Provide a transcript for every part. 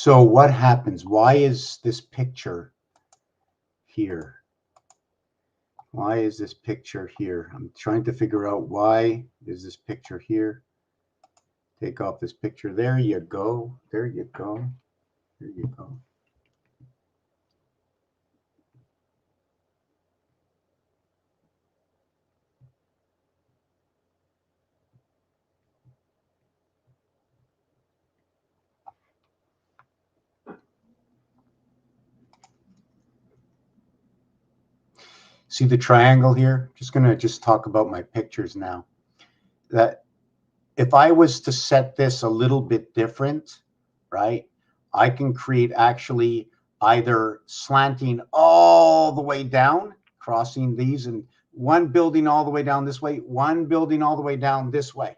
So what happens? Why is this picture here? Why is this picture here? I'm trying to figure out why is this picture here. Take off this picture. There you go. There you go. There you go. See the triangle here? Just going to talk about my pictures now. That if I was to set this a little bit different, right, I can create actually either slanting all the way down, crossing these, and one building all the way down this way, one building all the way down this way,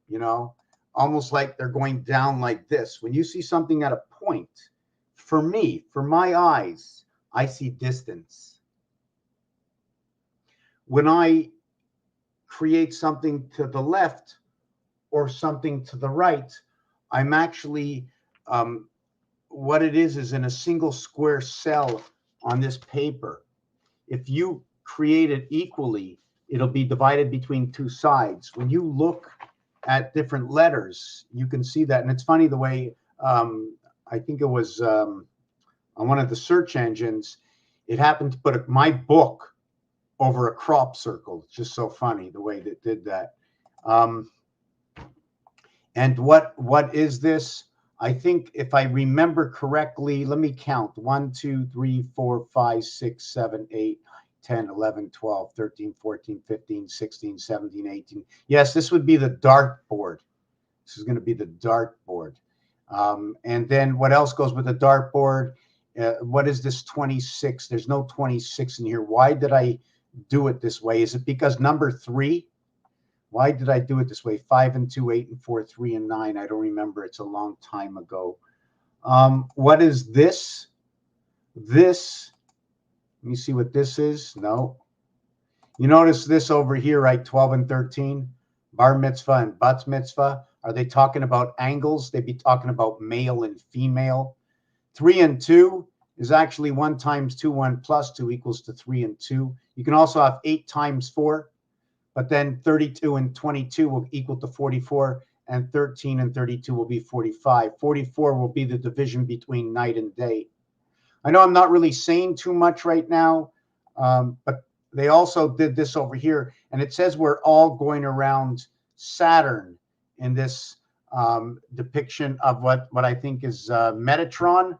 you know, almost like they're going down like this. When you see something at a point, for me, for my eyes, I see distance. When I create something to the left or something to the right, I'm actually, what it is in a single square cell on this paper. If you create it equally, it'll be divided between two sides. When you look at different letters, you can see that. And it's funny the way, I think it was on one of the search engines, it happened to put my book over a crop circle. It's just so funny the way that did that. And what is this? I think if I remember correctly, let me count. 1, 2, 3, 4, 5, 6, 7, 8, 10, 11, 12, 13, 14, 15, 16, 17, 18. Yes, this would be the dartboard. This is going to be the dartboard. And then what else goes with the dartboard? What is this 26? There's no 26 in here. Why did I do it this way? Is it because number 3? Why did I do it this way? 5 and 2, 8 and 4, 3 and 9. I don't remember. It's a long time ago. What is this? This, let me see what this is. No. You notice this over here, right? 12 and 13, bar mitzvah and bat mitzvah. Are they talking about angles? They'd be talking about male and female. 3 and 2 is actually 1 times 2, 1 plus 2 equals to 3 and 2. You can also have 8 times 4. But then 32 and 22 will equal to 44, and 13 and 32 will be 45. 44 will be the division between night and day. I know I'm not really saying too much right now, but they also did this over here, and it says we're all going around Saturn in this depiction of what I think is Metatron.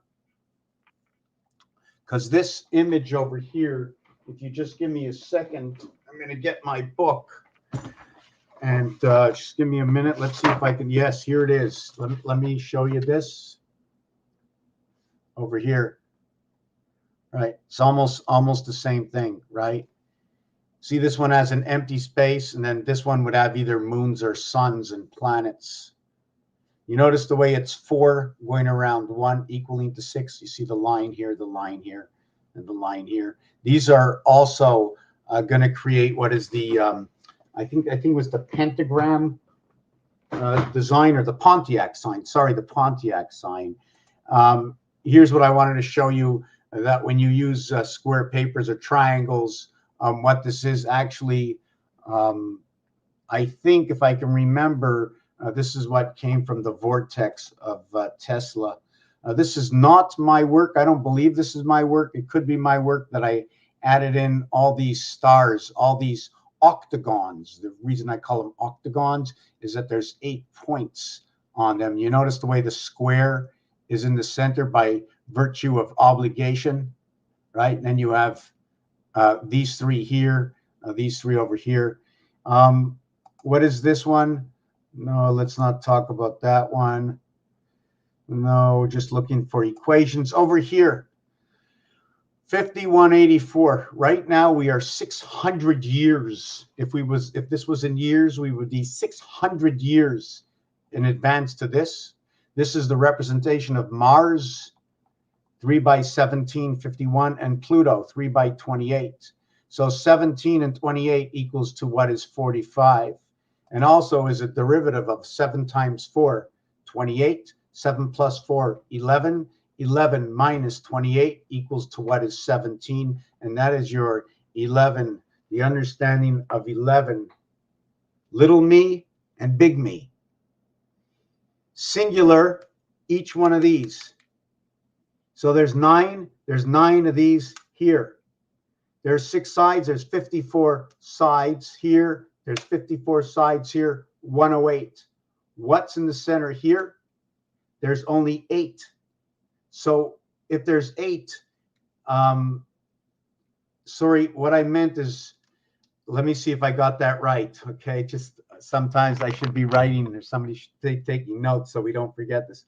Because this image over here, if you just give me a second, I'm going to get my book, and just give me a minute. Let's see if I can. Yes, here it is. Let me show you this over here. Right. It's almost the same thing, right? See, this one has an empty space, and then this one would have either moons or suns and planets. You notice the way it's 4 going around 1 equaling to 6. You see the line here, and the line here. These are also going to create what is the I think it was the pentagram design, or the Pontiac sign. Sorry, the Pontiac sign. Here's what I wanted to show you, that when you use square papers or triangles, what this is actually, I think if I can remember, this is what came from the vortex of Tesla. This is not my work. I don't believe this is my work. It could be my work that I added in all these stars, all these octagons. The reason I call them octagons is that there's 8 points on them. You notice the way the square is in the center by virtue of obligation, right? And then you have these 3 here, these 3 over here. What is this one? No, let's not talk about that one. No, just looking for equations over here. 5184. Right now we are 600 years. If this was in years, we would be 600 years in advance to this. This is the representation of Mars, 3 by 17, 51, and Pluto, 3 by 28. So 17 and 28 equals to what is 45. And also is a derivative of 7 times 4, 28. 7 plus 4, 11. 11 minus 28 equals to what is 17. And that is your 11, the understanding of 11, little me and big me. Singular, each one of these. So there's 9 of these here. There's 6 sides, there's 54 sides here. There's 54 sides here, 108. What's in the center here? There's only 8. So if there's 8, sorry, what I meant is, let me see if I got that right. Okay, just sometimes I should be writing, or somebody should be taking notes so we don't forget this.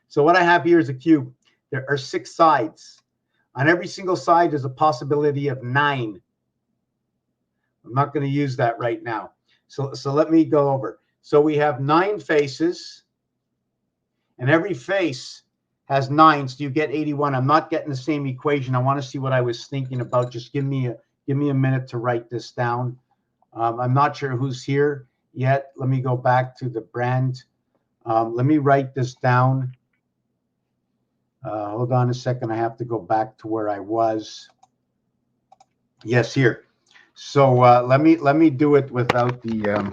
So what I have here is a cube. There are 6 sides. On every single side, there's a possibility of 9. I'm not going to use that right now. So let me go over. So we have 9 faces, and every face has 9, so you get 81. I'm not getting the same equation. I want to see what I was thinking about. Just give me a minute to write this down. I'm not sure who's here yet. Let me go back to the brand. Let me write this down. Hold on a second. I have to go back to where I was. Yes, here. So let me do it without the.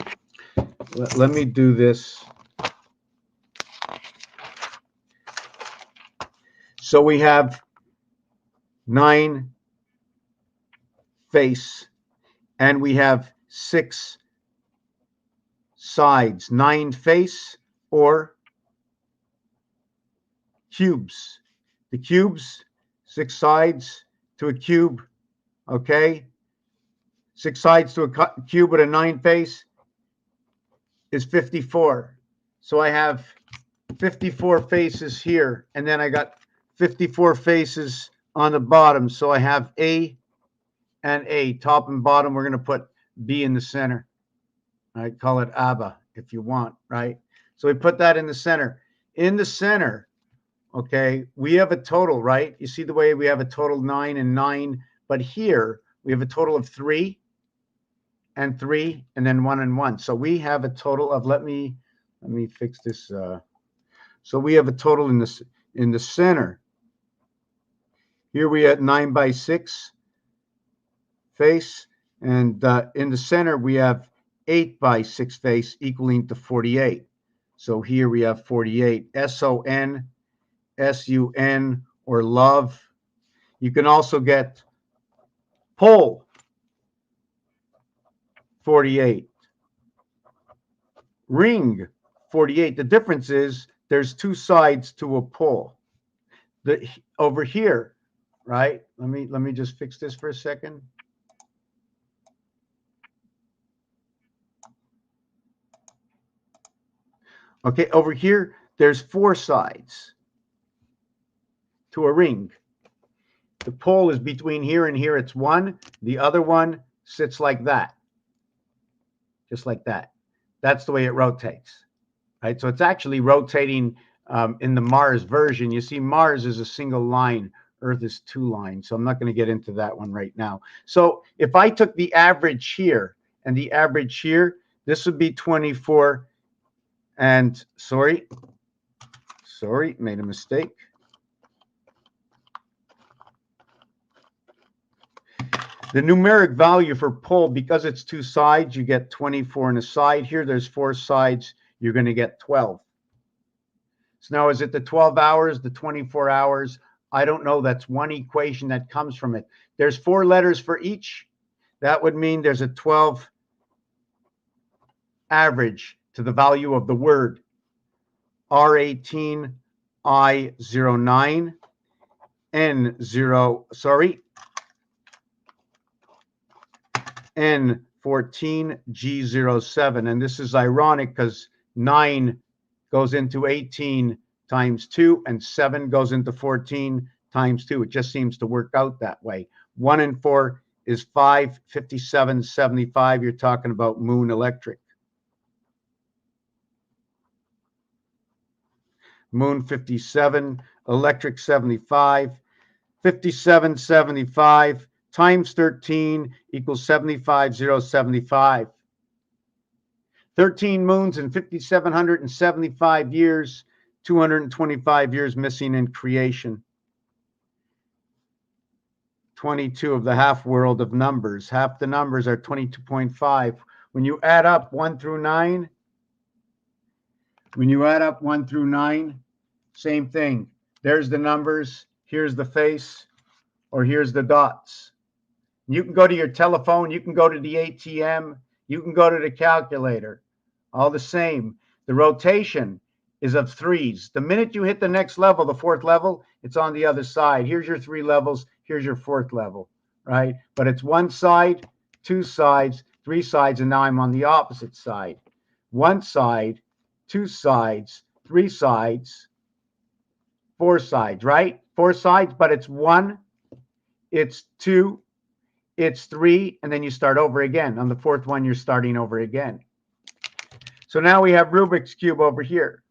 Let me do this. So we have 9 face, and we have 6 sides. 9 face or cubes. The cubes, 6 sides to a cube. Okay, 6 sides to a cube with a 9 face is 54. So I have 54 faces here, and then I got 54 faces on the bottom. So I have A and A, top and bottom. We're going to put B in the center. I call it ABBA if you want, right? So we put that in the center. In the center, okay, we have a total, right? You see the way we have a total 9 and 9, but here we have a total of 3 and 3, and then 1 and 1. So we have a total of, let me fix this. So we have a total in the center. Here we have 9 by 6 face, and in the center we have 8 by 6 face equaling to 48. So here we have 48. S-O-N, S-U-N, or love. You can also get pole, 48. Ring, 48. The difference is there's 2 sides to a pole. Over here, right? Let me just fix this for a second. Okay, over here, there's 4 sides to a ring. The pole is between here and here. It's 1. The other one sits like that, just like that. That's the way it rotates, right? So it's actually rotating in the Mars version. You see, Mars is a single line. Earth is 2 lines. So I'm not going to get into that one right now. So if I took the average here and the average here, this would be 24. And sorry, made a mistake. The numeric value for pole, because it's 2 sides, you get 24 on a side. Here, there's 4 sides. You're going to get 12. So now, is it the 12 hours, the 24 hours? I don't know. That's one equation that comes from it. There's 4 letters for each. That would mean there's a 12 average to the value of the word. R18, I09, N0, sorry. N14, G07. And this is ironic because 9 goes into 18 times 2 and 7 goes into 14 times 2. It just seems to work out that way. 1 and 4 is 5, 57, 75. You're talking about moon electric. Moon 57, electric 75, 57, 75. Times 13 equals 75,075. 13 moons in 5,775 years. 225 years missing in creation. 22 of the half world of numbers. Half the numbers are 22.5. When you add up 1 through 9, same thing. There's the numbers, here's the face, or here's the dots. You can go to your telephone, you can go to the ATM, you can go to the calculator. All the same. The rotation is of threes. The minute you hit the next level, the fourth level, it's on the other side. Here's your 3 levels, here's your 4th level, right? But it's 1 side, 2 sides, 3 sides, and now I'm on the opposite side. 1 side, 2 sides, 3 sides, 4 sides, right? 4 sides, but it's 1, it's 2, it's 3, and then you start over again. On the 4th one, you're starting over again. So now we have Rubik's Cube over here.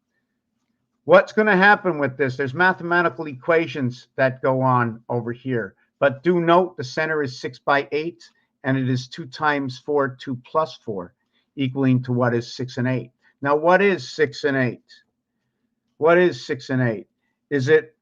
What's going to happen with this? There's mathematical equations that go on over here. But do note the center is 6 by 8, and it is 2 times 4, 2 plus 4, equaling to what is 6 and 8. Now, what is 6 and 8? What is 6 and 8? Is it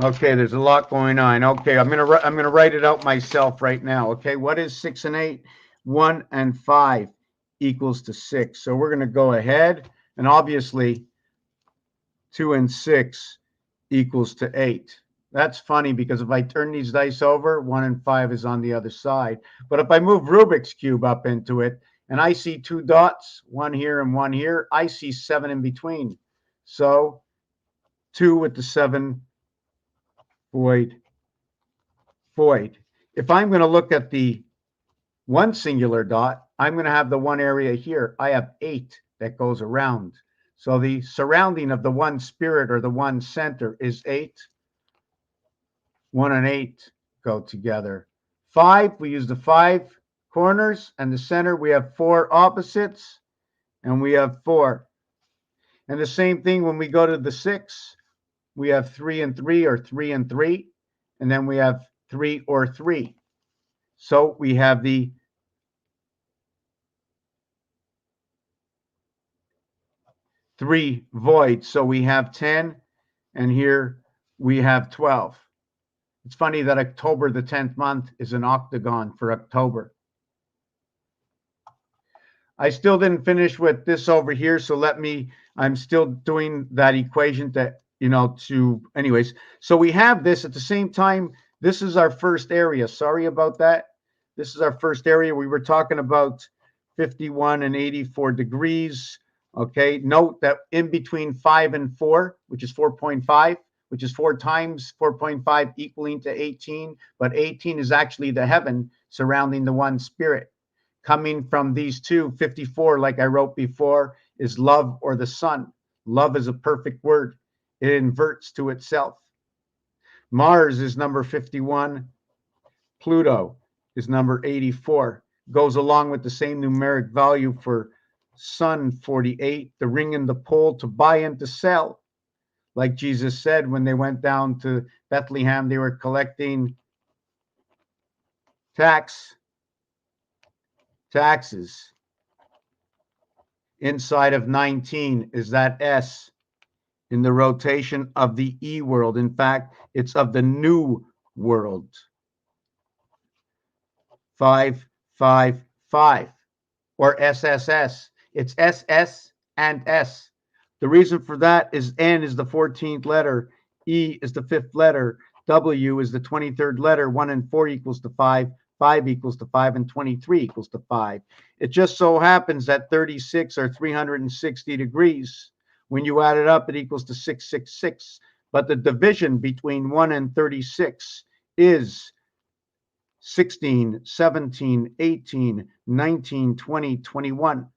okay? There's a lot going on. Okay, I'm gonna write it out myself right now. Okay, what is 6 and 8? 1 and 5 equals to 6. So we're gonna go ahead, and obviously 2 and 6 equals to 8. That's funny because if I turn these dice over, 1 and 5 is on the other side. But if I move Rubik's Cube up into it, and I see 2 dots, 1 here and 1 here, I see 7 in between. So 2 with the 7, void, void. If I'm going to look at the 1 singular dot, I'm going to have the 1 area here. I have 8 that goes around. So the surrounding of the 1 spirit or the 1 center is 8. 1 and 8 go together. 5, we use the 5 corners, and the center, we have 4 opposites, and we have 4. And the same thing when we go to the 6, we have 3 and 3 or 3 and 3, and then we have 3 or 3. So we have the three voids. So we have 10, and here we have 12. It's funny that October, the 10th month, is an octagon for October. I still didn't finish with this over here, so I'm still doing that equation that, anyways. So we have this at the same time. This is our first area. Sorry about that. This is our first area. We were talking about 51 and 84 degrees. Okay, note that in between 5 and 4, which is 4.5, which is 4 times 4.5 equaling to 18, but 18 is actually the heaven surrounding the 1 spirit. Coming from these two, 54, like I wrote before, is love or the sun. Love is a perfect word. It inverts to itself. Mars is number 51. Pluto is number 84. Goes along with the same numeric value for Sun, 48. The ring and the pole, to buy and to sell. Like Jesus said, when they went down to Bethlehem, they were collecting taxes. Inside of 19 is that S in the rotation of the E world. In fact, it's of the new world. 5, 5, 5, or SSS. It's SS and S. The reason for that is N is the 14th letter, E is the 5th letter, W is the 23rd letter. 1 and 4 equals to 5, 5 equals to 5, and 23 equals to 5. It just so happens that 36 are 360 degrees. When you add it up, it equals to 666. But the division between 1 and 36 is 16, 17, 18, 19, 20, 21.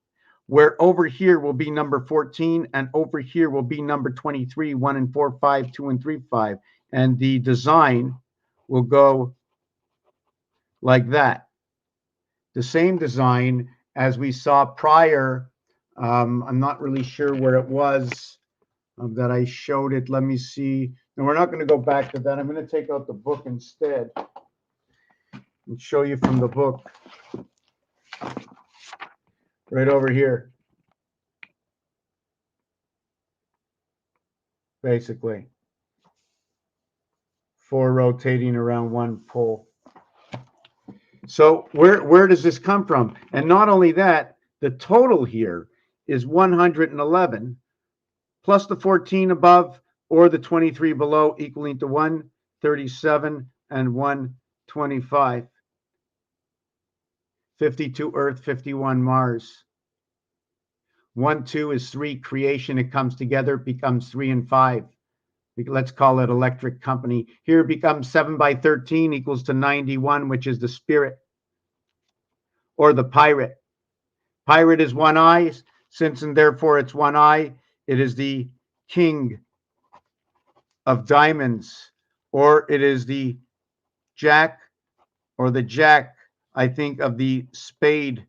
where over here will be number 14 and over here will be number 23, 1 and 4, 5, 2 and 3, 5. And the design will go like that. The same design as we saw prior. I'm not really sure where it was that I showed it. Let me see. And we're not going to go back to that. I'm going to take out the book instead and show you from the book. Right over here. Basically. 4 rotating around 1 pole. So where does this come from? And not only that, the total here is 111 plus the 14 above or the 23 below, equaling to 137 and 125. 52 Earth, 51 Mars. 1, 2 is 3 creation. It comes together, it becomes 3 and 5. Let's call it electric company. Here it becomes 7 by 13 equals to 91, which is the spirit or the pirate. Pirate is 1 eye, since and therefore it's 1 eye. It is the king of diamonds, or it is the jack, or the jack, I think, of the spade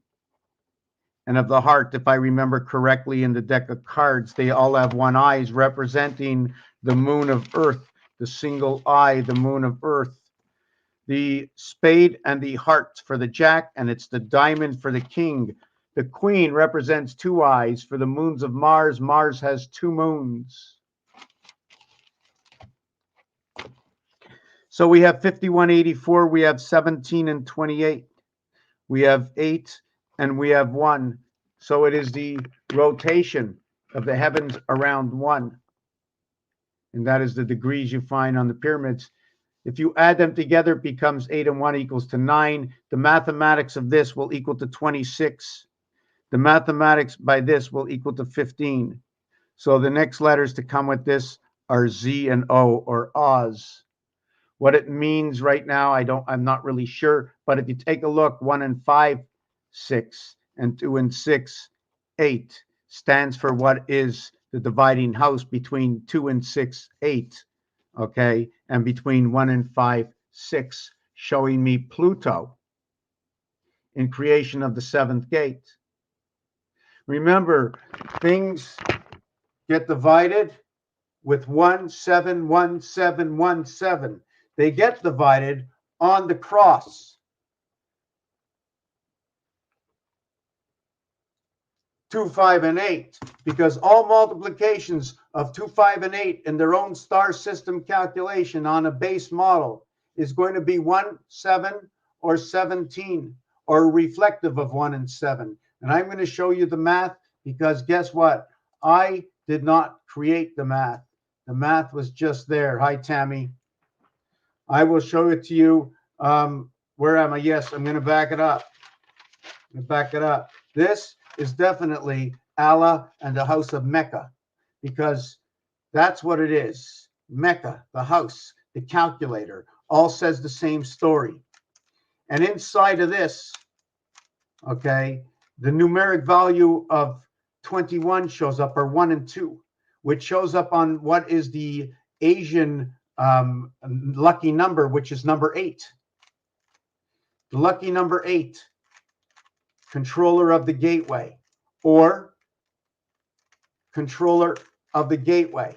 and of the heart, if I remember correctly in the deck of cards. They all have 1 eye, representing the moon of Earth, the single eye, the moon of Earth. The spade and the heart for the jack, and it's the diamond for the king. The queen represents 2 eyes for the moons of Mars. Mars has 2 moons. So we have 5184, we have 17 and 28. We have 8 and we have 1. So it is the rotation of the heavens around 1. And that is the degrees you find on the pyramids. If you add them together, it becomes 8 and 1 equals to 9. The mathematics of this will equal to 26. The mathematics by this will equal to 15. So the next letters to come with this are Z and O, or Oz. What it means right now, I'm not really sure. But if you take a look, 1 and 5, 6, and 2 and 6, 8 stands for what is the dividing house between 2 and 6, 8. Okay, and between 1 and 5, 6, showing me Pluto in creation of the 7th gate. Remember, things get divided with 1, 7, 1, 7, 1, 7. They get divided on the cross. 2, 5, and 8, because all multiplications of 2, 5, and 8 in their own star system calculation on a base model is going to be 1, 7, or 17, or reflective of 1 and 7. And I'm going to show you the math, because guess what? I did not create the math. The math was just there. Hi, Tammy. I will show it to you. Where am I? Yes, I'm going to back it up. This is definitely Allah and the house of Mecca, because that's what it is. Mecca, the house, the calculator, all says the same story. And inside of this, okay, the numeric value of 21 shows up, or 1 and 2, which shows up on what is the Asian lucky number, which is number 8. The lucky number 8, controller of the gateway, or controller of the gateway.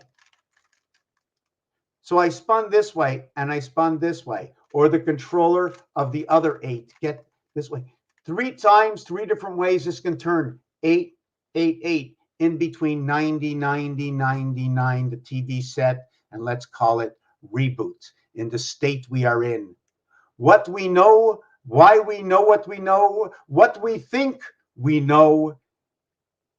So I spun this way and I spun this way, or the controller of the other 8. Get this way. 3 times, 3 different ways this can turn 8, 8, 8, in between 90, 90, 99, the TV set, and let's call it reboot in the state we are in. What we know, why we know what we think we know,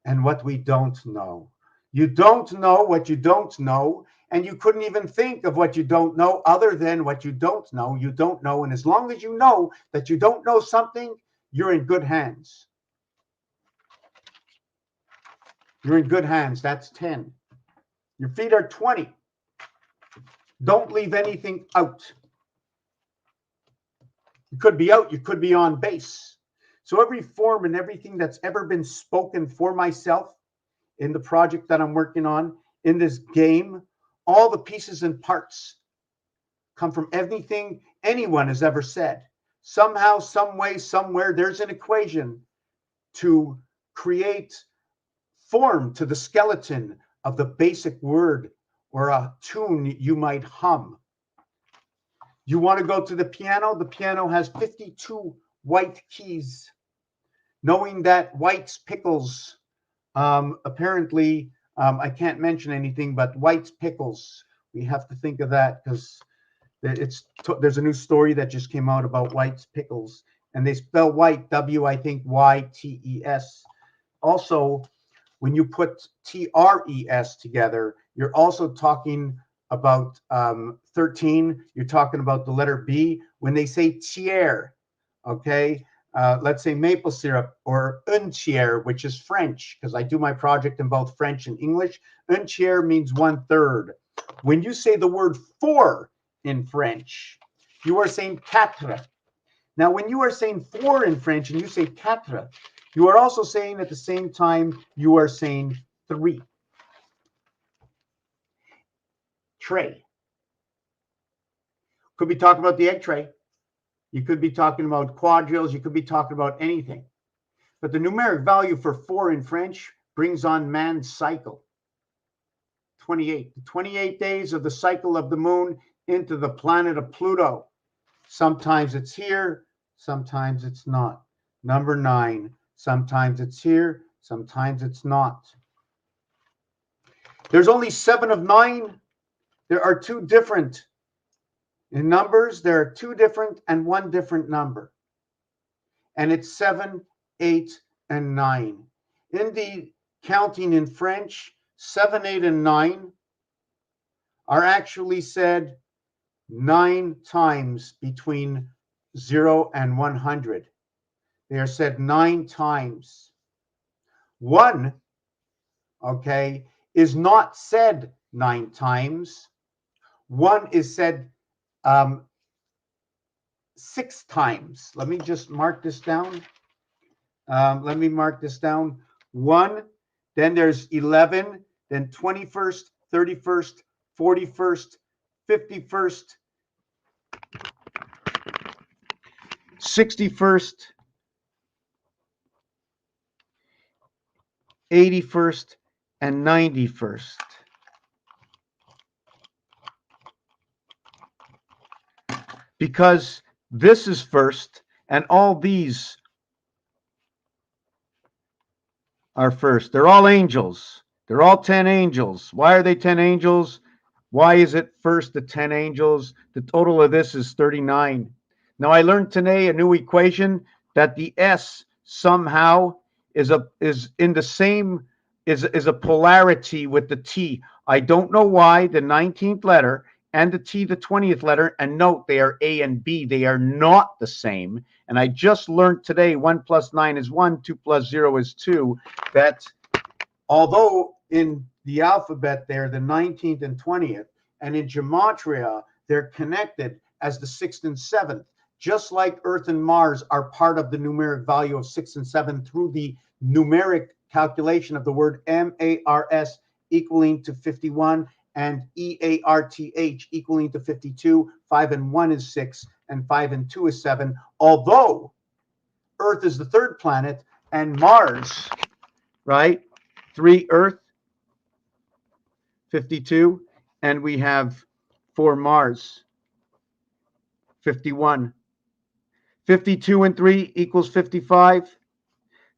and what we don't know. You don't know what you don't know, and you couldn't even think of what you don't know other than what you don't know. You don't know, and as long as you know that you don't know something, you're in good hands. You're in good hands. That's 10. Your feet are 20. Don't leave anything out. You could be out. You could be on base. So every form and everything that's ever been spoken for myself in the project that I'm working on, in this game, all the pieces and parts come from anything anyone has ever said. Somehow, some way, somewhere, there's an equation to create form to the skeleton of the basic word or a tune you might hum. You want to go to the piano? The piano has 52 white keys. Knowing that White's pickles, apparently, I can't mention anything, but White's pickles, we have to think of that because there's a new story that just came out about White's pickles, and they spell white, W, I think, Y-T-E-S. Also, when you put T-R-E-S together, you're also talking about 13. You're talking about the letter B. When they say tiers, okay, let's say maple syrup or un tiers, which is French, because I do my project in both French and English. Un tiers means 1/3. When you say the word four in French, you are saying quatre. Now, when you are saying four in French and you say quatre, you are also saying at the same time, you are saying three. Tray. Could be talking about the egg tray. You could be talking about quadrilles. You could be talking about anything. But the numeric value for four in French brings on man's cycle. 28. The 28 days of the cycle of the moon into the planet of Pluto. Sometimes it's here, sometimes it's not. Number 9. Sometimes it's here, sometimes it's not. There's only 7 of 9. There are 2 different. In numbers, there are 2 different and 1 different number. And it's 7, 8, and 9. In the counting in French, 7, 8, and 9 are actually said 9 times between 0 and 100. They are said 9 times. 1, okay, is not said 9 times. 1 is said 6 times. Let me just mark this down. Let me mark this down. 1, then there's 11, then 21st, 31st, 41st, 51st, 61st, 81st, and 91st. Because this is first, and all these are first. They're all angels. They're all 10 angels. Why are they 10 angels? Why is it first the 10 angels? The total of this is 39. Now, I learned today a new equation that the S somehow is in the same is a polarity with the T. I don't know why the 19th letter and the T, the 20th letter, and note they are A and B. They are not the same. And I just learned today 1 plus 9 is 1, 2 plus 0 is 2. That although in the alphabet they're the 19th and 20th, and in gematria they're connected as the 6th and 7th, just like Earth and Mars are part of the numeric value of 6 and 7 through the numeric calculation of the word MARS equaling to 51 and EARTH equaling to 52. 5 and 1 is 6 and 5 and 2 is 7. Although Earth is the 3rd planet and Mars, right? 3 Earth, 52, and we have 4 Mars, 51. 52 and 3 equals 55.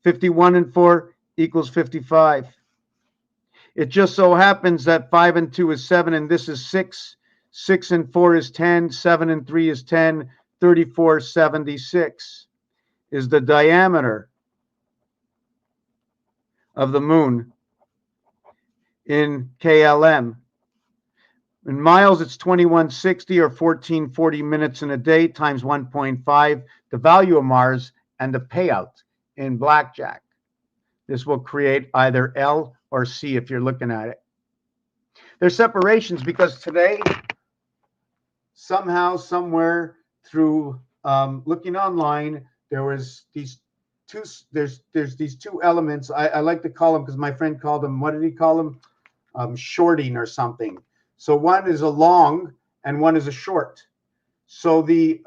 51 and 4 equals 55. It just so happens that 5 and 2 is 7, and this is 6. 6 and 4 is 10. 7 and 3 is 10. 3476 is the diameter of the moon in KLM. In miles, it's 2160 or 1440 minutes in a day times 1.5, the value of Mars and the payout in blackjack. This will create either L or C if you're looking at it. There's separations because today, somehow, somewhere through looking online, there was these there's these two elements. I like to call them, because my friend called them, what did he call them? Shorting or something. So one is a long and one is a short. So the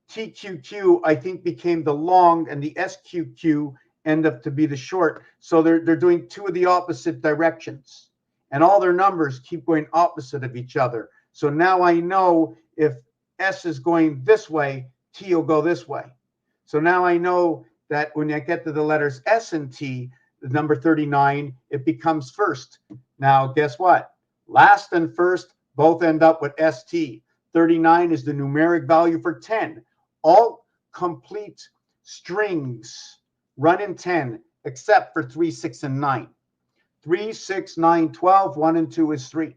TQQ, I think, became the long, and the SQQ end up to be the short. So they're doing two of the opposite directions, and all their numbers keep going opposite of each other. So now I know if S is going this way, T will go this way. So now I know that when I get to the letters S and T, the number 39, it becomes first. Now, guess what? Last and first both end up with ST. 39 is the numeric value for 10. All complete strings run in 10, except for 3, 6, and 9. 3, 6, 9, 12, 1 and 2 is 3.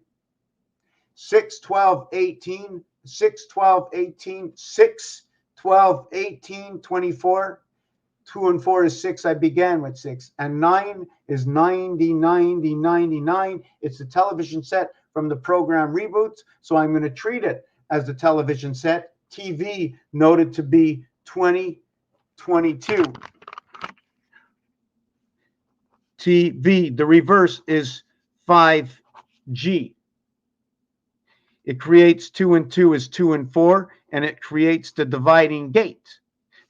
6, 12, 18, 6, 12, 18, 6, 12, 18, 24. 2 and 4 is 6. I began with 6. And 9 is 90, 90, 99. It's a television set from the program Reboot. So I'm going to treat it as the television set. TV noted to be 2022. TV, the reverse is 5G. It creates 2 and 2 is 2 and 4, and it creates the dividing gate.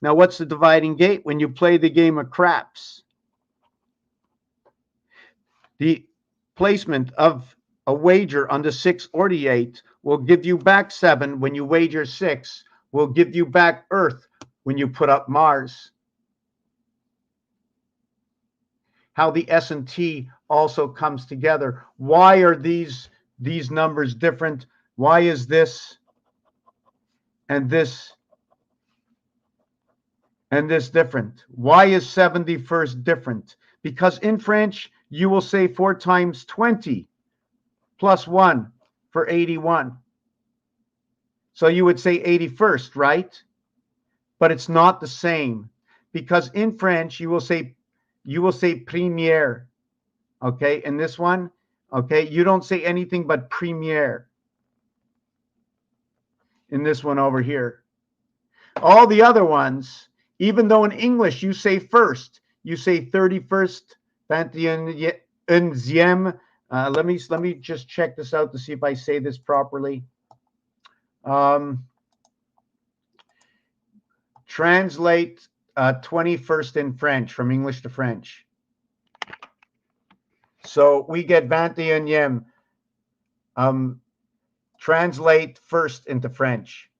Now, what's the dividing gate? When you play the game of craps, the placement of a wager on the 6 or the 8 will give you back 7 when you wager 6, will give you back Earth when you put up Mars. How the S and T also comes together. Why are these numbers different? Why is this and this and this different? Why is 71st different? Because in French, you will say 4 times 20 plus 1 for 81. So you would say 81st, right? But it's not the same, because in French, you will say première. Okay, in this one, okay, you don't say anything but première. In this one over here. All the other ones, even though in English you say first, you say 31st, 21e. Let me just check this out to see if I say this properly. Translate 21st in French from English to French. So we get 21e. Translate first into French.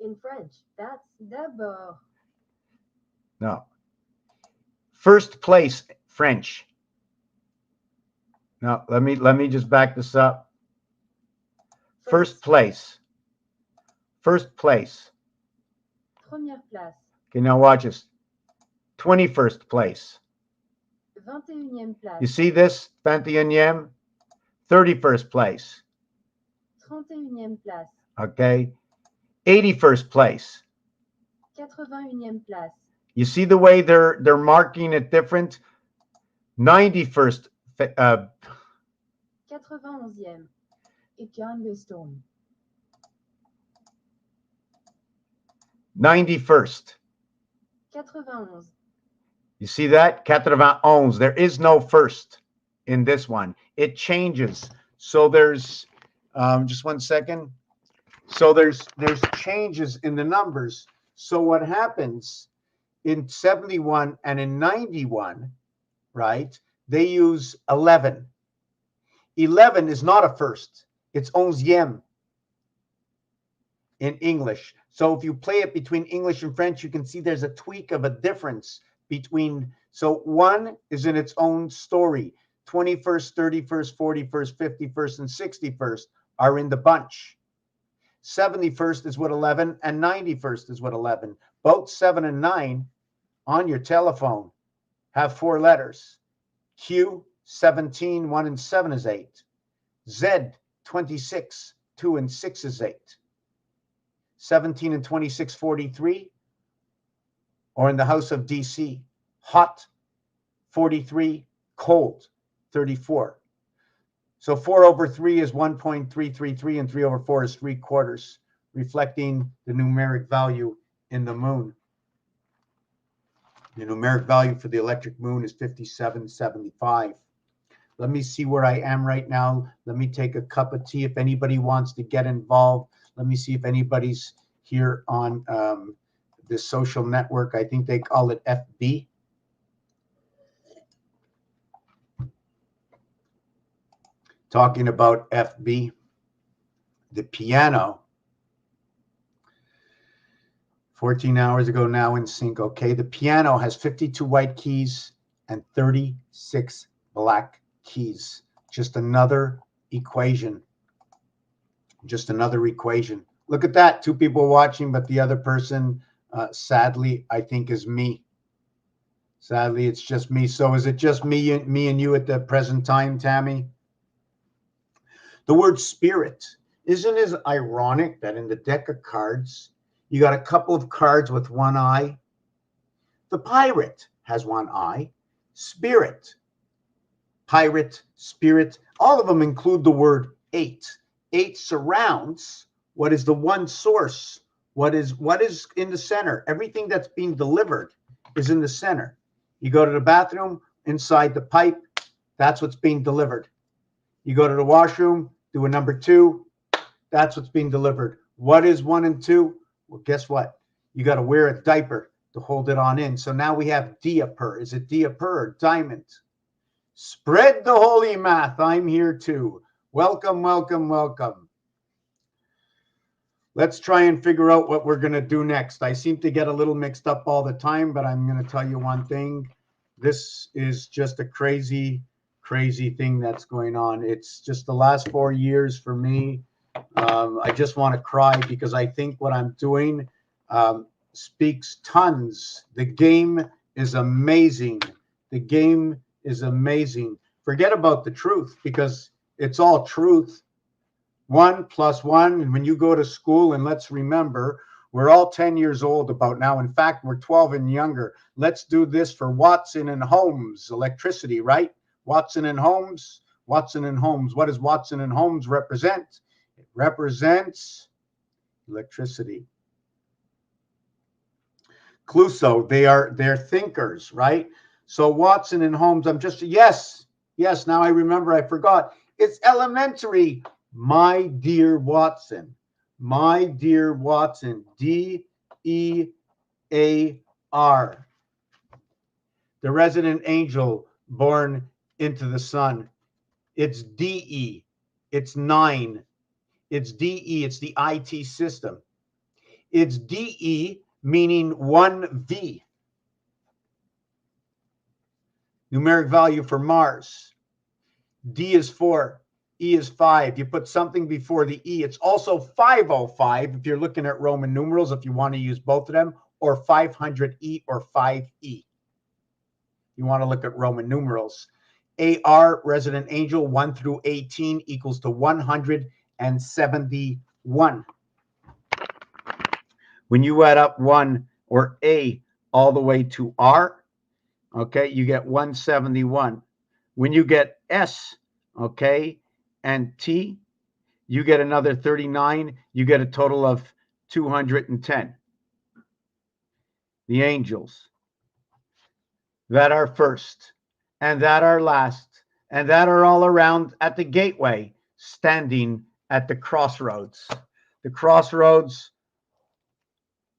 In French, that's d'abord. No. First place, French. No, let me just back this up. First place. First place. Première place. Okay, now watch this. 21st place. 21e place. You see this? 21e. 31st place. 31e place. Okay. 81st place. 81e place. You see the way they're marking it different? 91st. 91e. Et John 91st. 91. You see that? 91. There is no first in this one. It changes. So there's just one second. So there's changes in the numbers. So what happens in 71 and in 91, right? They use 11. 11 is not a first. It's 11e in English. So if you play it between English and French, you can see there's a tweak of a difference between. So 1 is in its own story. 21st, 31st, 41st, 51st, and 61st are in the bunch. 71st is with 11 and 91st is with 11. Both 7 and 9 on your telephone have 4 letters. Q, 17, 1 and 7 is 8. Z, 26, 2 and 6 is 8. 17 and 26, 43. Or in the house of DC, hot, 43, cold, 34. So 4 over 3 is 1.333, and 3 over 4 is 3/4, reflecting the numeric value in the moon. The numeric value for the electric moon is 5775. Let me see where I am right now. Let me take a cup of tea. If anybody wants to get involved, let me see if anybody's here on this social network. I think they call it FB. Talking about FB, the piano. 14 hours ago, now in sync. Okay, the piano has 52 white keys and 36 black keys. Just another equation. Just another equation. Look at that. 2 people watching, but the other person, sadly, I think is me. Sadly, it's just me. So is it just me and you at the present time, Tammy? The word spirit. Isn't it ironic that in the deck of cards, you got a couple of cards with one eye? The pirate has one eye. Spirit, pirate, spirit, all of them include the word 8. 8 surrounds what is the one source. What is in the center? Everything that's being delivered is in the center. You go to the bathroom, inside the pipe, that's what's being delivered. You go to the washroom, do a number 2, that's what's being delivered. What is 1 and 2? Well, guess what? You got to wear a diaper to hold it on in. So now we have diaper. Is it diaper or diamond? Spread the holy math. I'm here too. Welcome, welcome, welcome. Let's try and figure out what we're going to do next. I seem to get a little mixed up all the time, but I'm going to tell you one thing. This is just a crazy, crazy thing that's going on. It's just the last 4 years for me. I just want to cry because I think what I'm doing speaks tons. The game is amazing. The game is amazing. Forget about the truth because it's all truth. 1 + 1. And when you go to school, and let's remember, we're all 10 years old about now. In fact, we're 12 and younger. Let's do this for Watson and Holmes. Electricity, right? Watson and Holmes. Watson and Holmes. What does Watson and Holmes represent? It represents electricity. Clouseau, they're thinkers, right? So Watson and Holmes, yes, now I remember, I forgot. It's elementary. My dear Watson, D-E-A-R. The resident angel born into the sun. It's D-E. It's 9. It's D-E. It's the IT system. It's D-E, meaning 1V. Numeric value for Mars. D is 4. E is 5. You put something before the E. It's also 505 if you're looking at Roman numerals, if you want to use both of them, or 500E or 5E. You want to look at Roman numerals. AR, resident angel, 1 through 18 equals to 171. When you add up 1 or A all the way to R, okay, you get 171. When you get S, okay, and T, you get another 39. You get a total of 210. The angels that are first and that are last and that are all around at the gateway, standing at the crossroads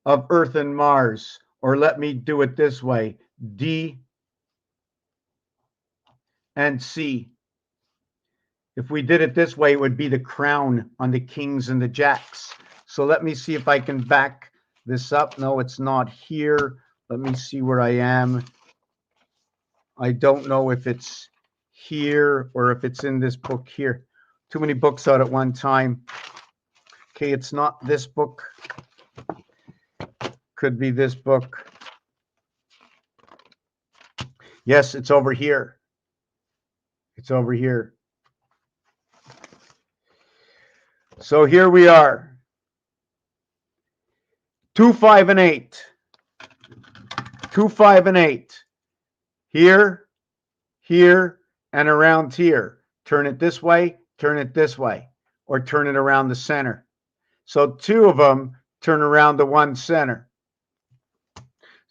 of Earth and Mars. Or let me do it this way, D and C. If we did it this way, it would be the crown on the kings and the jacks. So let me see if I can back this up. No, it's not here. Let me see where I am. I don't know if it's here or if it's in this book here. Too many books out at one time. Okay, it's not this book. Could be this book. Yes, it's over here. It's over here. So here we are. 2, 5, and 8. 2, 5, and 8. Here, here, and around here. Turn it this way, or turn it around the center. So 2 of them turn around the one center.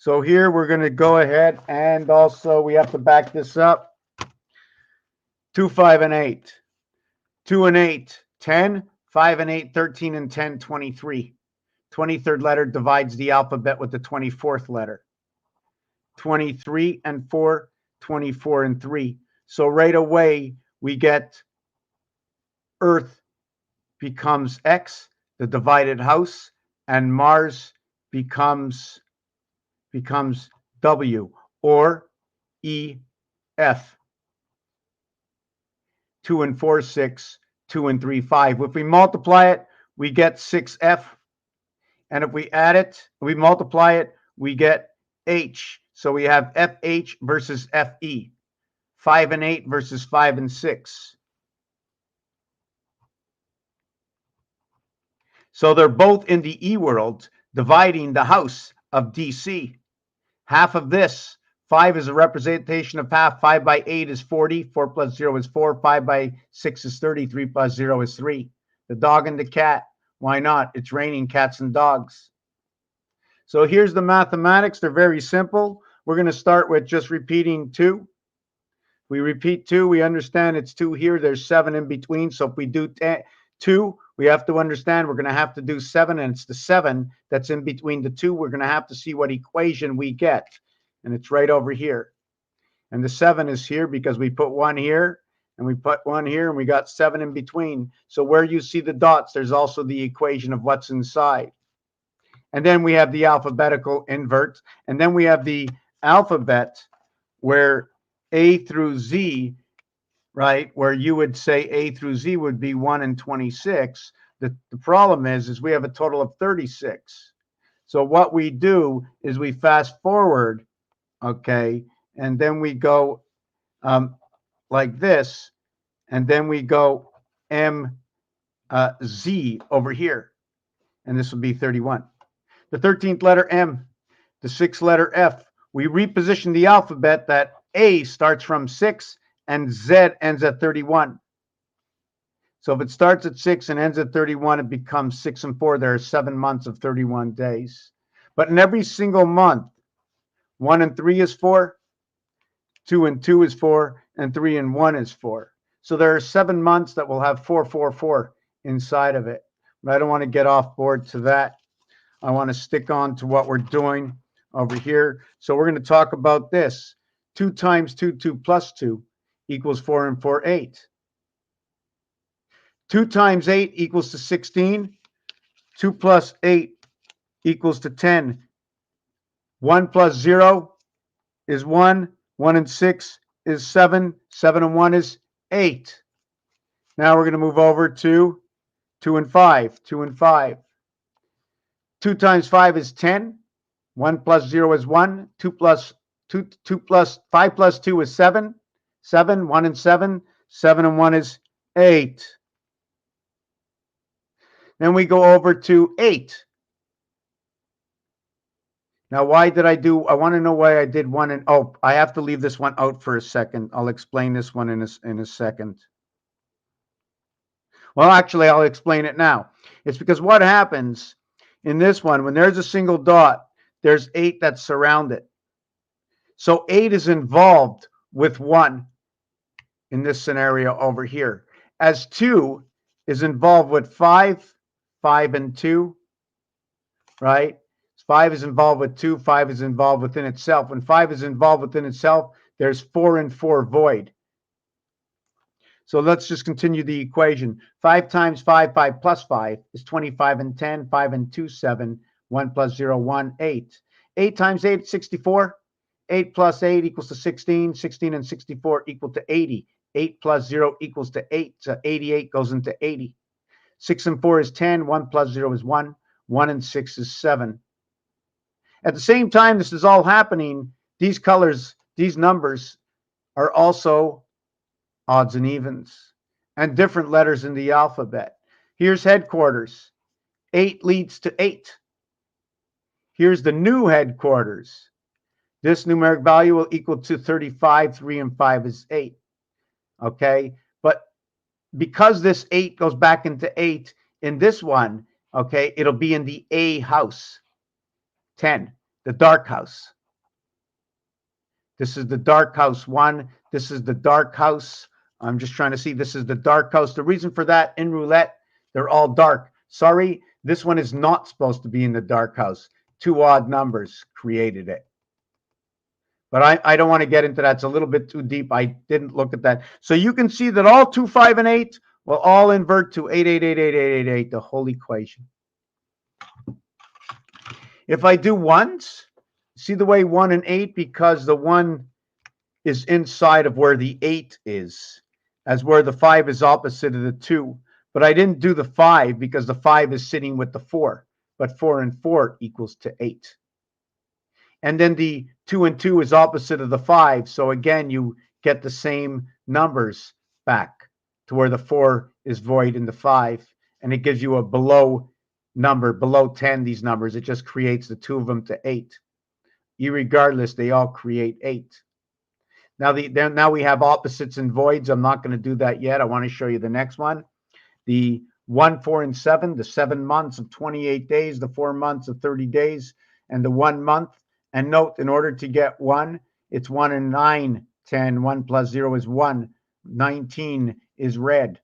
So here we're going to go ahead and also we have to back this up. 2, 5, and 8. 2 and 8, 10. 5 and 8, 13 and 10, 23. 23rd letter divides the alphabet with the 24th letter. 23 and 4, 24 and 3. So right away we get Earth becomes X, the divided house, and Mars becomes W or EF. 2 and 4, 6, 2 and 3, 5. If we multiply it, we get 6F. And if we add it, we multiply it, we get H. So we have FH versus FE. 5 and 8 versus 5 and 6. So they're both in the E world, dividing the house of DC. Half of this, 5 is a representation of half. 5 by 8 is 40. 4 plus 0 is 4. 5 by 6 is 30. 3 plus 0 is 3. The dog and the cat. Why not? It's raining cats and dogs. So here's the mathematics. They're very simple. We're going to start with just repeating 2. We repeat 2. We understand it's 2 here. There's 7 in between. So if we do 2, we have to understand we're going to have to do 7, and it's the 7 that's in between the 2. We're going to have to see what equation we get, and it's right over here. And the 7 is here because we put 1 here, and we put 1 here, and we got 7 in between. So where you see the dots, there's also the equation of what's inside. And then we have the alphabetical invert, and then we have the alphabet where A through Z, right, where you would say A through Z would be 1 and 26. The problem is we have a total of 36. So what we do is we fast forward, okay, and then we go like this, and then we go Z over here, and this will be 31. The 13th letter M, the 6th letter F. We reposition the alphabet that A starts from 6 and Z ends at 31. So if it starts at 6 and ends at 31, it becomes 6 and 4. There are 7 months of 31 days. But in every single month, 1 and 3 is 4, 2 and 2 is 4, and 3 and 1 is 4. So there are 7 months that will have 4, 4, 4 inside of it. But I don't want to get off board to that. I want to stick on to what we're doing over here. So we're going to talk about this. 2 times 2, 2 plus 2 equals 4 and 4, 8. 2 times 8 equals to 16. 2 plus 8 equals to 10. 1 plus 0 is 1. 1 and 6 is 7. 7 and 1 is 8. Now we're going to move over to 2 and 5. 2 and 5. 2 times 5 is 10. 1 plus 0 is 1. 2 plus 5 plus 2 is 7. 7, 1 and 7. 7 and 1 is 8. Then we go over to 8. Now, why did I want to know why I did 1 and, I have to leave this one out for a second. I'll explain this one in a second. Well, actually, I'll explain it now. It's because what happens in this one, when there's a single dot, there's 8 that surround it. So 8 is involved with 1 in this scenario over here. As 2 is involved with 5, 5 and 2, right? 5 is involved with 2, 5 is involved within itself. When 5 is involved within itself, there's 4 and 4 void. So let's just continue the equation. 5 times 5, 5 plus 5 is 25 and 10, 5 and 2, 7, 1 plus 0, 1, 8. 8 times 8 is 64. 8 plus 8 equals to 16. 16 and 64 equal to 80. 8 plus 0 equals to 8. So 88 goes into 80. 6 and 4 is 10. 1 plus 0 is 1. 1 and 6 is 7. At the same time this is all happening, these colors, these numbers are also odds and evens and different letters in the alphabet. Here's headquarters. 8 leads to 8. Here's the new headquarters. This numeric value will equal to 35. 3 and 5 is 8. Okay, but because this 8 goes back into 8 in this one, okay, it'll be in the A house. 10, the dark house. This is the dark house 1. This is the dark house. I'm just trying to see. This is the dark house. The reason for that, in roulette, they're all dark. Sorry, this one is not supposed to be in the dark house. 2 odd numbers created it. But I don't want to get into that. It's a little bit too deep. I didn't look at that. So you can see that all 2, 5, and 8 will all invert to 8, 8, 8, 8, 8, 8, 8, the whole equation. If I do ones, see the way 1 and 8, because the 1 is inside of where the 8 is, as where the 5 is opposite of the 2. But I didn't do the 5 because the 5 is sitting with the 4. But 4 and 4 equals to 8. And then the 2 and 2 is opposite of the 5. So again, you get the same numbers back to where the 4 is void in the 5. And it gives you a below number, below 10, these numbers. It just creates the 2 of them to 8. Irregardless, they all create 8. Now we have opposites and voids. I'm not going to do that yet. I want to show you the next one. The 1, 4, and 7, the 7 months of 28 days, the 4 months of 30 days, and the 1 month. And note, in order to get 1, it's 1 and 9, 10. 1 plus 0 is 1. 19 is red.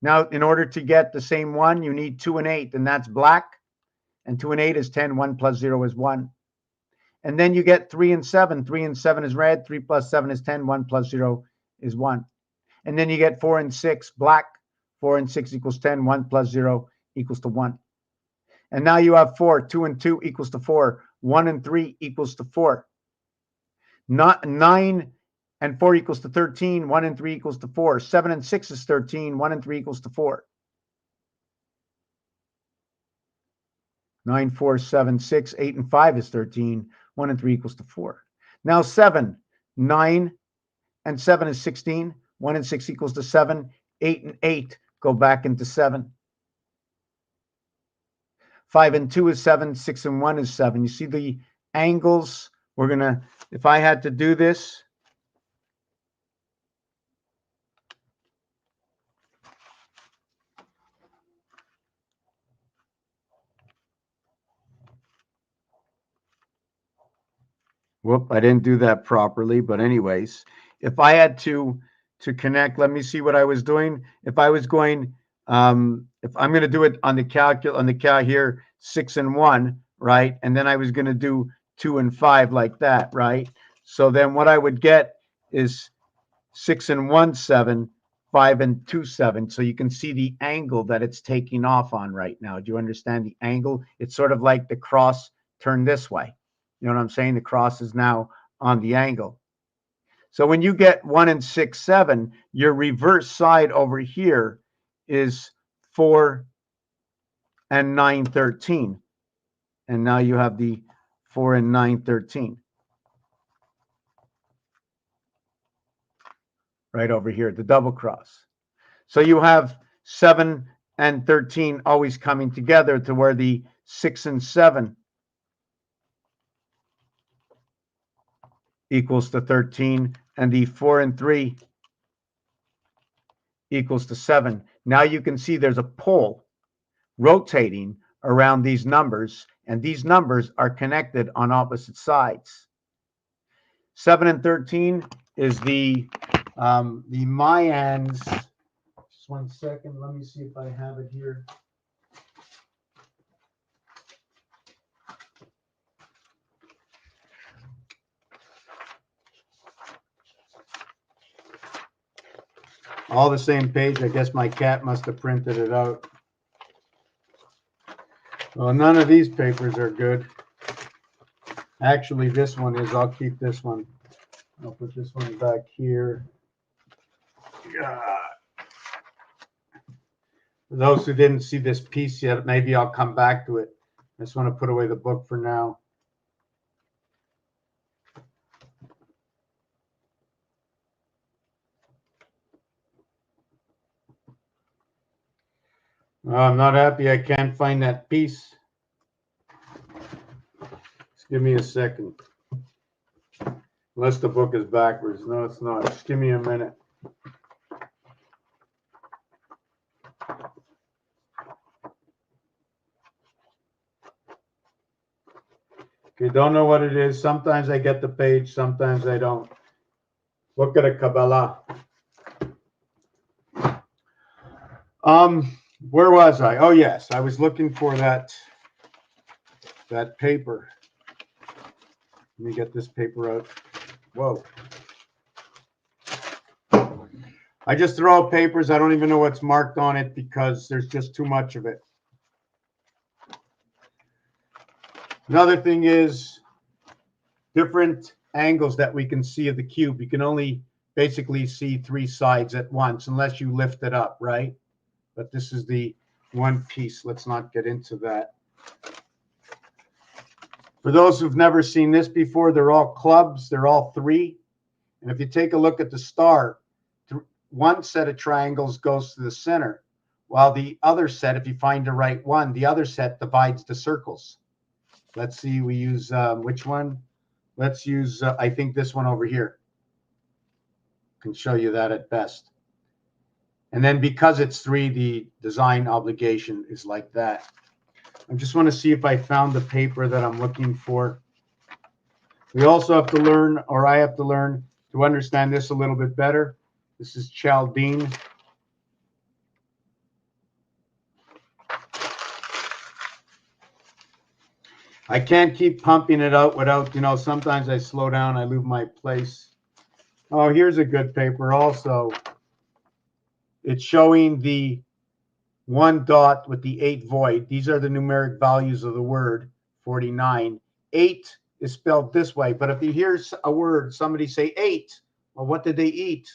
Now, in order to get the same 1, you need 2 and 8, and that's black. And 2 and 8 is 10. 1 plus 0 is 1. And then you get 3 and 7. 3 and 7 is red. 3 plus 7 is 10. 1 plus 0 is 1. And then you get 4 and 6, black. 4 and 6 equals 10. 1 plus 0 equals to 1. And now you have 4. 2 and 2 equals to 4. 1 and 3 equals to 4. 9 and 4 equals to 13. 1 and 3 equals to 4. 7 and 6 is 13. 1 and 3 equals to 4. 9, 4, 7, 6, 8, and 5 is 13. 1 and 3 equals to 4. Now 7, 9 and 7 is 16. 1 and 6 equals to 7. 8 and 8 go back into 7. 5 and 2 is 7. 6 and 1 is 7. You see the angles? We're going to, if I had to do this, whoop, I didn't do that properly. But anyways, if I had to connect, let me see what I was doing. If I was going, if I'm going to do it on the calc here, 6 and 1, right? And then I was going to do 2 and 5 like that, right? So then what I would get is 6 and 1, 7, 5 and 2, 7. So you can see the angle that it's taking off on right now. Do you understand the angle? It's sort of like the cross turned this way. You know what I'm saying? The cross is now on the angle. So when you get 1 and 6, 7, your reverse side over here is 4 and 9, 13. And now you have the 4 and 9, 13. Right over here, the double cross. So you have 7 and 13 always coming together to where the 6 and 7 equals to 13, and the 4 and 3 equals to 7. Now you can see there's a pole rotating around these numbers, and these numbers are connected on opposite sides. 7 and 13 is the Mayans. Just 1 second. Let me see if I have it here. All the same page. I guess my cat must have printed it out. Well, none of these papers are good. Actually, this one is. I'll keep this one. I'll put this one back here. God. For those who didn't see this piece yet, maybe I'll come back to it. I just want to put away the book for now. Oh, I'm not happy I can't find that piece. Just give me a second. Unless the book is backwards. No, it's not. Just give me a minute. If you don't know what it is, sometimes I get the page, sometimes I don't. Look at a Kabbalah. Where was I? Oh yes, I was looking for that paper. Let me get this paper out. Whoa. I just throw out papers. I don't even know what's marked on it because there's just too much of it. Another thing is different angles that we can see of the cube. You can only basically see 3 sides at once unless you lift it up, right? But this is the one piece. Let's not get into that. For those who've never seen this before, they're all clubs. They're all 3. And if you take a look at the star, one set of triangles goes to the center, while the other set, if you find the right one, the other set divides the circles. Let's see, we use which one? Let's use, I think this one over here. Can show you that at best. And then because it's 3, the design obligation is like that. I just want to see if I found the paper that I'm looking for. We also have to learn, or I have to learn, to understand this a little bit better. This is Chaldean. I can't keep pumping it out without, sometimes I slow down, I lose my place. Oh, here's a good paper also. It's showing the 1 dot with the 8 void. These are the numeric values of the word 49. 8 is spelled this way, but if you hear a word, somebody say 8, well, what did they eat?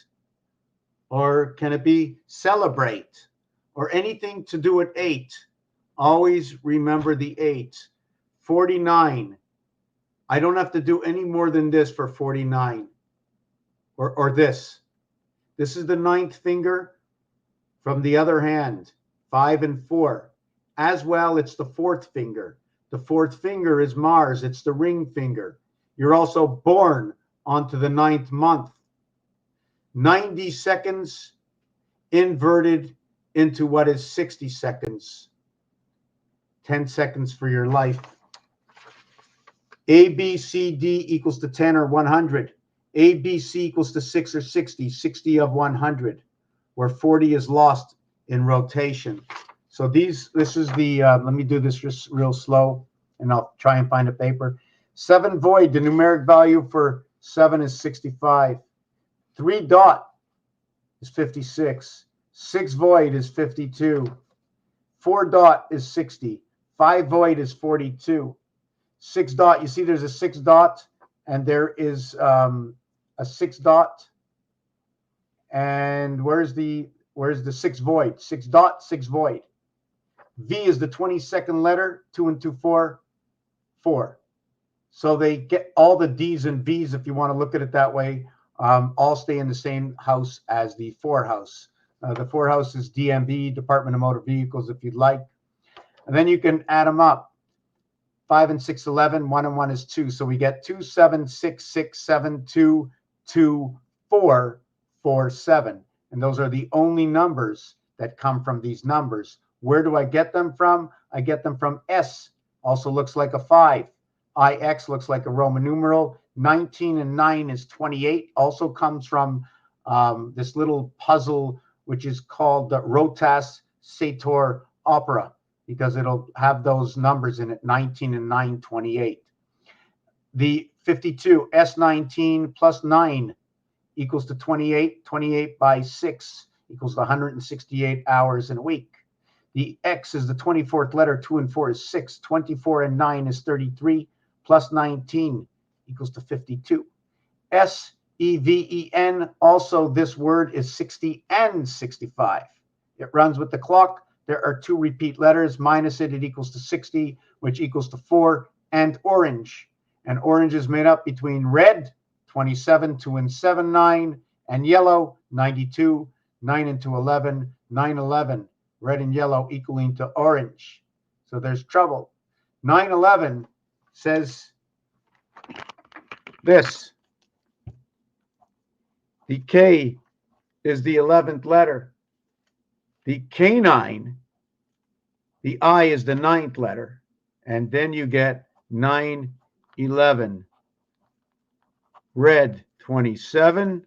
Or can it be celebrate? Or anything to do with 8? Always remember the 8. 49. I don't have to do any more than this for 49. Or this. This is the 9th finger from the other hand. 5 and 4. As well, it's the 4th finger. The 4th finger is Mars. It's the ring finger. You're also born onto the 9th month. 90 seconds inverted into what is 60 seconds. 10 seconds for your life. A, B, C, D equals to 10 or 100. A, B, C equals to 6 or 60. 60 of 100, where 40 is lost in rotation. So this is the, let me do this just real slow, and I'll try and find a paper. 7 void, the numeric value for 7 is 65. 3 dot is 56. 6 void is 52. 4 dot is 60. 5 void is 42. 6 dot, you see there's a 6 dot, and there is a 6 dot. And where's the 6 void? 6 dot, 6 void. V is the 22nd letter, 2 and 2, 4, 4. So they get all the D's and V's, if you want to look at it that way, all stay in the same house as the 4 house. The 4 house is DMV, Department of Motor Vehicles, if you'd like. And then you can add them up. 5 and 6, 11. 1 and 1 is 2. So we get 2, 7, 6, 6, 7, 2, 2, 4, 4, 7. And those are the only numbers that come from these numbers. Where do I get them from? I get them from S. Also looks like a 5. IX looks like a Roman numeral. 19 and 9 is 28. Also comes from this little puzzle, which is called the Roatation opera, because it'll have those numbers in it, 19 and 9, 28. The 52, S19 plus 9 equals to 28. 28 by 6 equals to 168 hours in a week. The X is the 24th letter. 2 and 4 is 6. 24 and 9 is 33. Plus 19 equals to 52. SEVEN, also this word is 60 and 65. It runs with the clock. There are 2 repeat letters. Minus it equals to 60, which equals to 4, and orange. And orange is made up between red, 27, 2 and 7, 9, and yellow, 92, 9 and 2, 11, 9, 11. Red and yellow equaling to orange. So there's trouble. 911 says this. The K is the 11th letter. The K9, the I is the 9th letter. And then you get 9 11. Red, 27.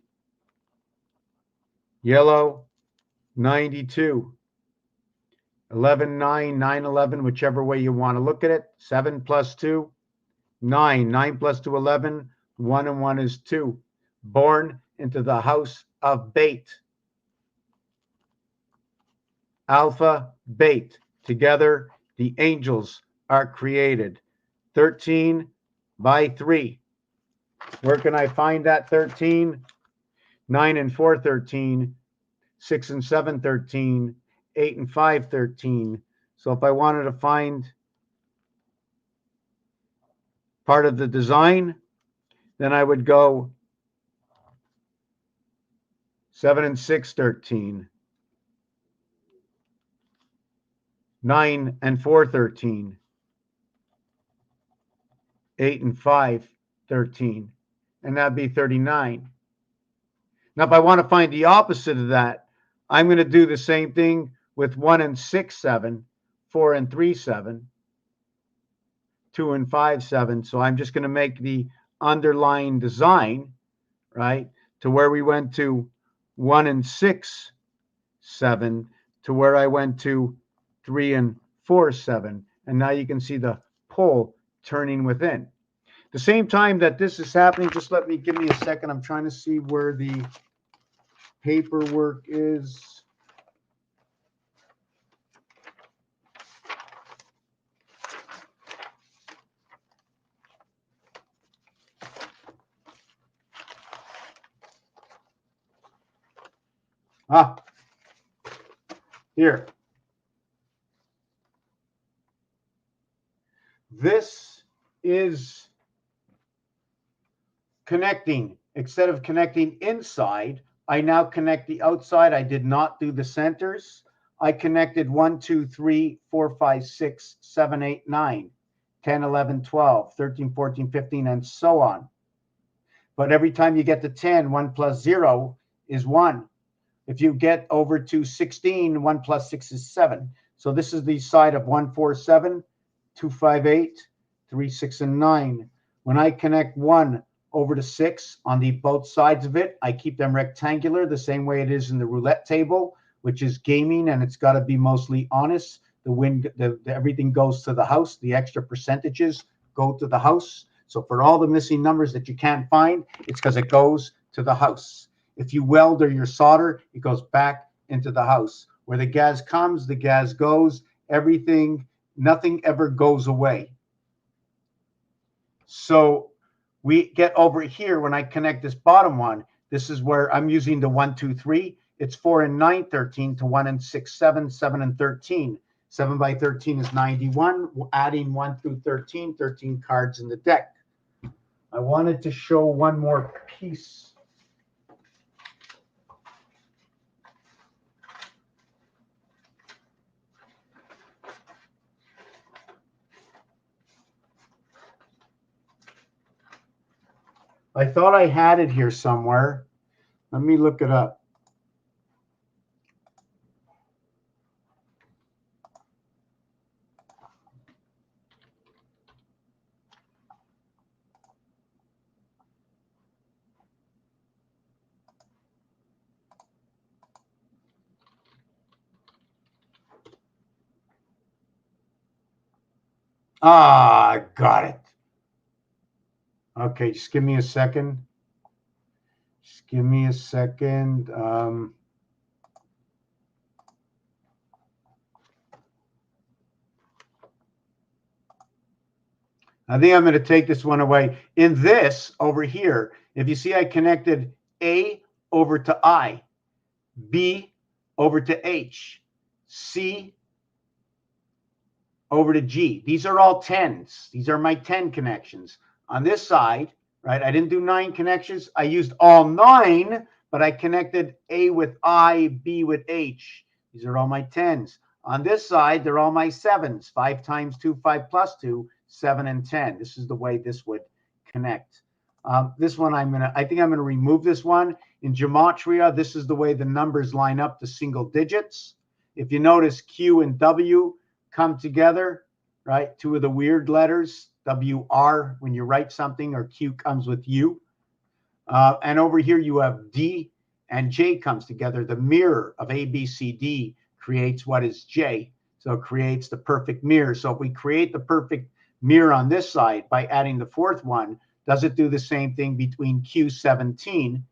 Yellow, 92. 11, 9, 9, 11, whichever way you want to look at it. 7 plus 2, 9. 9 plus 2, 11. 1 and 1 is 2. Born into the house of Bait. Alpha, Bait. Together, the angels are created. 13 by 3. Where can I find that 13? 9 and 4, 13. 6 and 7, 13. 8 and 5, 13. So if I wanted to find part of the design, then I would go 7 and 6, 13. 9 and 4, 13. 8 and 5, 13. And that'd be 39. Now, if I want to find the opposite of that, I'm going to do the same thing with 1 and 6, 7, 4 and 3, 7, 2 and 5, 7. So I'm just going to make the underlying design, right, to where we went to 1 and 6, 7, to where I went to 3 and 4, 7. And now you can see the pole turning within. The same time that this is happening, just give me a second. I'm trying to see where the paperwork is. Here. This is connecting. Instead of connecting inside, I now connect the outside. I did not do the centers. I connected 1, 2, 3, 4, 5, 6, 7, 8, 9, 10, 11, 12, 13, 14, 15, and so on. But every time you get to 10, 1 plus 0 is 1. If you get over to 16, 1 plus 6 is 7. So this is the side of 1, 4, 7, 2, 5, 8, 3, 6, and 9. When I connect 1 over to 6 on the both sides of it, I keep them rectangular the same way it is in the roulette table, which is gaming, and it's got to be mostly honest. Everything goes to the house. The extra percentages go to the house. So for all the missing numbers that you can't find, it's because it goes to the house. If you weld or you solder, it goes back into the house. Where the gas comes, the gas goes. Everything, nothing ever goes away. So we get over here when I connect this bottom one. This is where I'm using the 1, 2, 3. It's 4 and 9, 13 to 1 and 6, 7, 7 and 13. 7 by 13 is 91. We're adding 1 through 13, 13 cards in the deck. I wanted to show one more piece. I thought I had it here somewhere. Let me look it up. I got it. Okay, just give me a second. Just give me a second. I think I'm going to take this one away. In this over here, if you see I connected A over to I, B over to H, C over to G. These are all 10s. These are my 10 connections. On this side, right, I didn't do 9 connections. I used all 9, but I connected A with I, B with H. These are all my 10s. On this side, they're all my 7s. 5 times 2, 5 plus 2, 7 and 10. This is the way this would connect. This one I think I'm gonna remove this one. In Gematria, this is the way the numbers line up to single digits. If you notice, Q and W come together, right? Two of the weird letters, WR when you write something, or Q comes with U. And over here you have D and J comes together. The mirror of A, B, C, D creates what is J. So it creates the perfect mirror. So if we create the perfect mirror on this side by adding the fourth one, does it do the same thing between Q17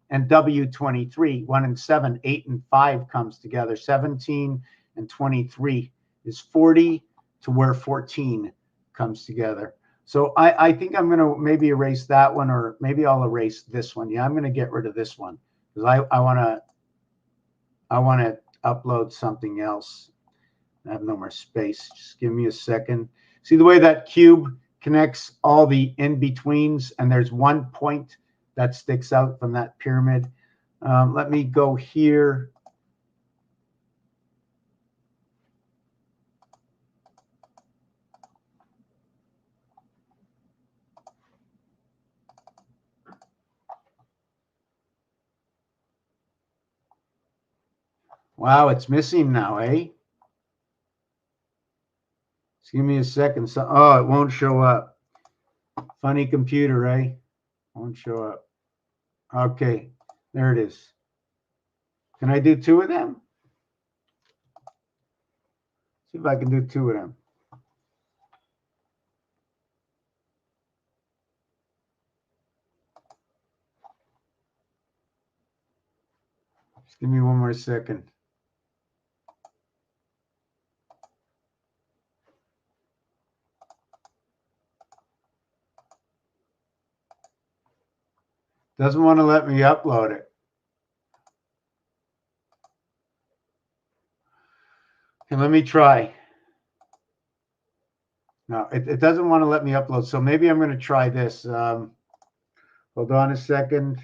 and W23? 1 and 7, 8 and 5 comes together. 17 and 23 is 40 to where 14 comes together. So I think I'm going to maybe erase that one, or maybe I'll erase this one. Yeah, I'm going to get rid of this one because I want to upload something else. I have no more space. Just give me a second. See the way that cube connects all the in-betweens, and there's one point that sticks out from that pyramid. Let me go here. Wow, it's missing now, eh? Just give me a second. So, oh, it won't show up. Funny computer, eh? Won't show up. Okay, there it is. Can I do two of them? See if I can do two of them. Just give me one more second. Doesn't want to let me upload it. Okay, let me try. No, it doesn't want to let me upload. So maybe I'm going to try this. Hold on a second.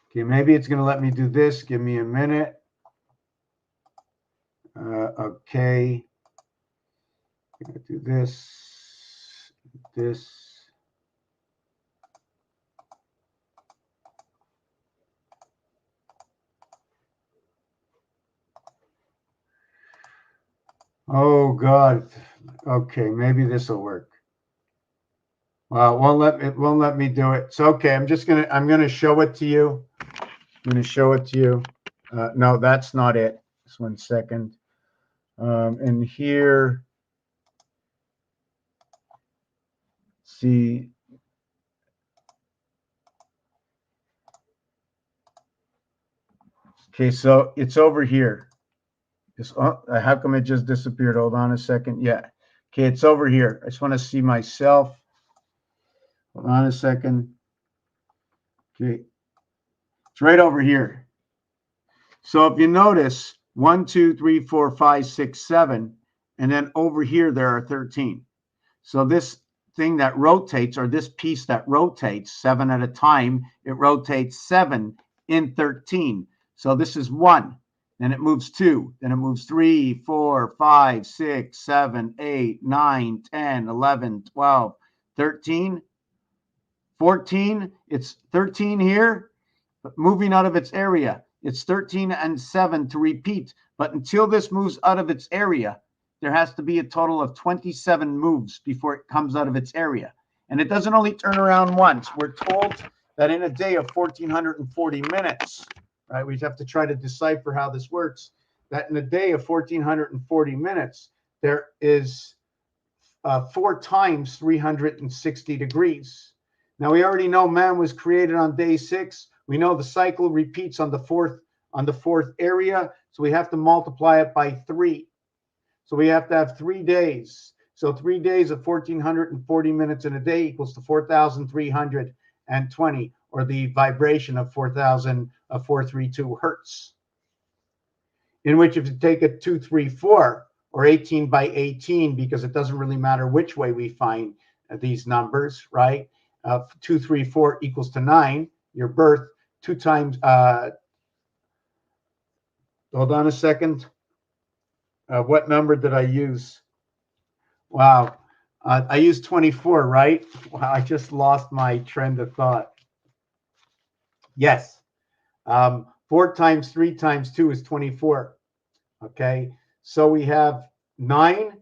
Okay, maybe it's going to let me do this. Give me a minute. Okay. I'm going to do this. Oh God. Okay, maybe this will work. Well, it won't let me do it. It's okay. I'm gonna show it to you. I'm gonna show it to you. No, that's not it. Just 1 second. And here, see. Okay, so it's over here. How come it just disappeared? Hold on a second. Yeah. Okay, it's over here. I just want to see myself. Hold on a second. Okay. It's right over here. So if you notice, 1, 2, 3, 4, 5, 6, 7, and then over here there are 13. So this thing that rotates, or this piece that rotates 7 at a time, it rotates 7 in 13. So this is 1. Then it moves 2. Then it moves 3, 4, 5, 6, 7, 8, 9, 10, 11, 12, 13, 14. It's 13 here, but moving out of its area. It's 13 and 7 to repeat. But until this moves out of its area, there has to be a total of 27 moves before it comes out of its area. And it doesn't only turn around once. We're told that in a day of 1,440 minutes, right? We have to try to decipher how this works. That in a day of 1,440 minutes, there is 4 times 360 degrees. Now we already know man was created on day 6. We know the cycle repeats on the fourth area, so we have to multiply it by 3. So we have to have 3 days. So 3 days of 1,440 minutes in a day equals to 4,320, or the vibration of 432 hertz. In which, if you take a 2, 3, 4, or 18 by 18, because it doesn't really matter which way we find these numbers, right? 2, 3, 4 equals to 9, your birth. 2 times the Hold on a second. What number did I use? Wow. I used 24, right? Wow, I just lost my trend of thought. Yes. 4 times 3 times 2 is 24. Okay. So we have 9.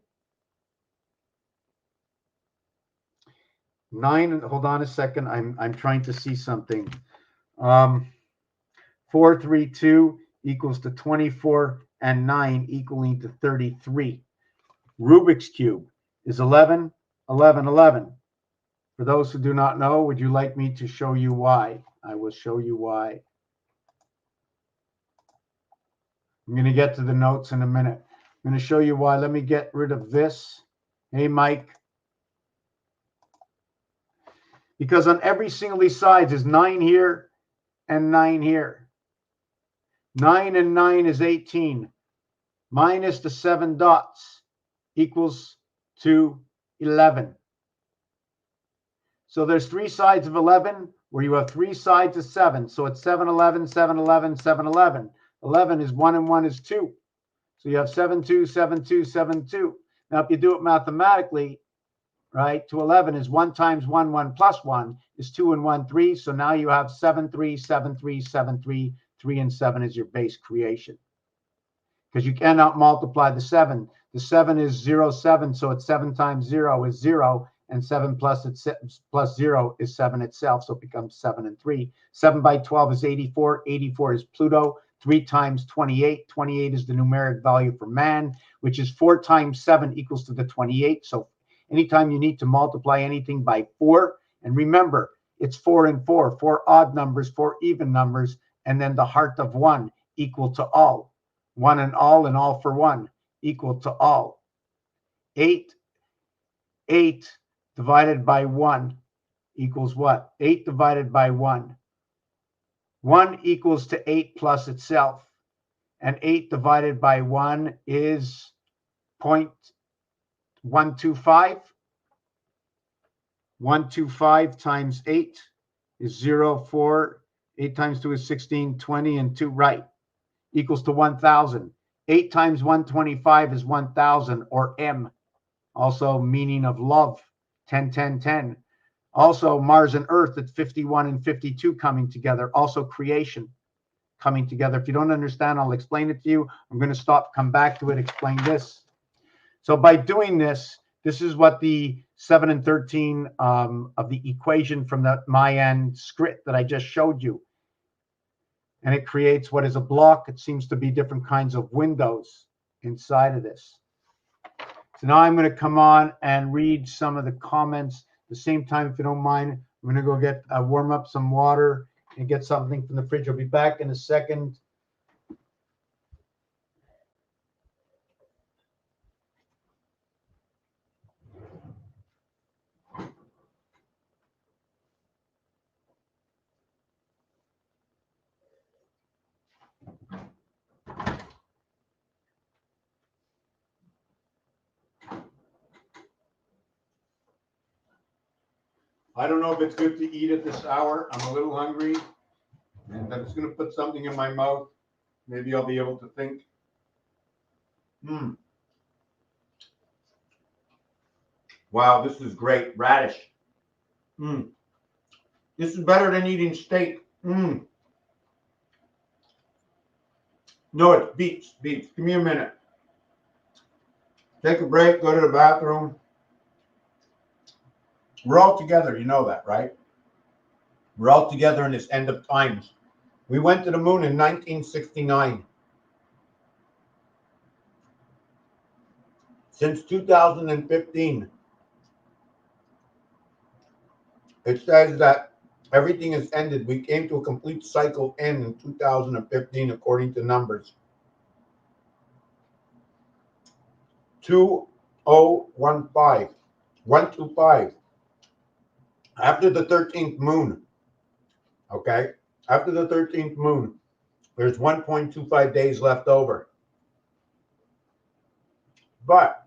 9. Hold on a second. I'm trying to see something. 4, 3, 2 equals to 24, and 9 equaling to 33. Rubik's Cube is 11, 11, 11. For those who do not know, would you like me to show you why? I will show you why. I'm going to get to the notes in a minute. I'm going to show you why. Let me get rid of this. Hey, Mike. Because on every single of these sides is 9 here and 9 here. 9 and 9 is 18. Minus the 7 dots equals to 11. So there's 3 sides of 11 where you have 3 sides of 7. So it's 7, 11, 7, 11, 7, 11. 11 is 1 and 1 is 2. So you have 7, 2, 7, 2, 7, 2. Now, if you do it mathematically, right, to 11 is 1 times 1, 1 plus 1 is 2 and 1, 3. So now you have 7, 3, 7, 3, 7, 3. 3 and 7 is your base creation. Because you cannot multiply the 7. The 7 is 0, 7. So it's 7 times 0 is 0. And 7 plus 0 is 7 itself. So it becomes 7 and 3. 7 by 12 is 84. 84 is Pluto. 3 times 28. 28 is the numeric value for man, which is 4 times 7 equals to the 28. So anytime you need to multiply anything by 4, and remember, it's 4 and 4. 4 odd numbers, 4 even numbers, and then the heart of 1 equal to all. 1 and all for 1 equal to all. 8 divided by 1 equals what? 8 divided by 1. 1 equals to 8 plus itself. And 8 divided by 1 is 0.125. 125 times 8 is 0, 4. 8 times 2 is 16, 20, and 2, right, equals to 1,000. 8 times 125 is 1,000, or M, also meaning of love, 10, 10, 10. Also Mars and Earth at 51 and 52 coming together, also creation coming together. If you don't understand, I'll explain it to you. I'm going to stop, come back to it, explain this. So by doing this, this is what the 7 and 13 of the equation from the Mayan script that I just showed you. And it creates what is a block. It seems to be different kinds of windows inside of this. So now I'm going to come on and read some of the comments. At the same time, if you don't mind, I'm going to go get warm up some water and get something from the fridge. I'll be back in a second. I don't know if it's good to eat at this hour. I'm a little hungry, and I'm just going to put something in my mouth. Maybe I'll be able to think. Wow, this is great. Radish. This is better than eating steak. No, it's beets. Beets. Give me a minute. Take a break. Go to the bathroom. We're all together. You know that, right? We're all together in this end of times. We went to the moon in 1969. Since 2015, it says that everything has ended. We came to a complete cycle end in 2015, according to numbers. 2015. 125. After the 13th moon, okay? After the 13th moon, there's 1.25 days left over. But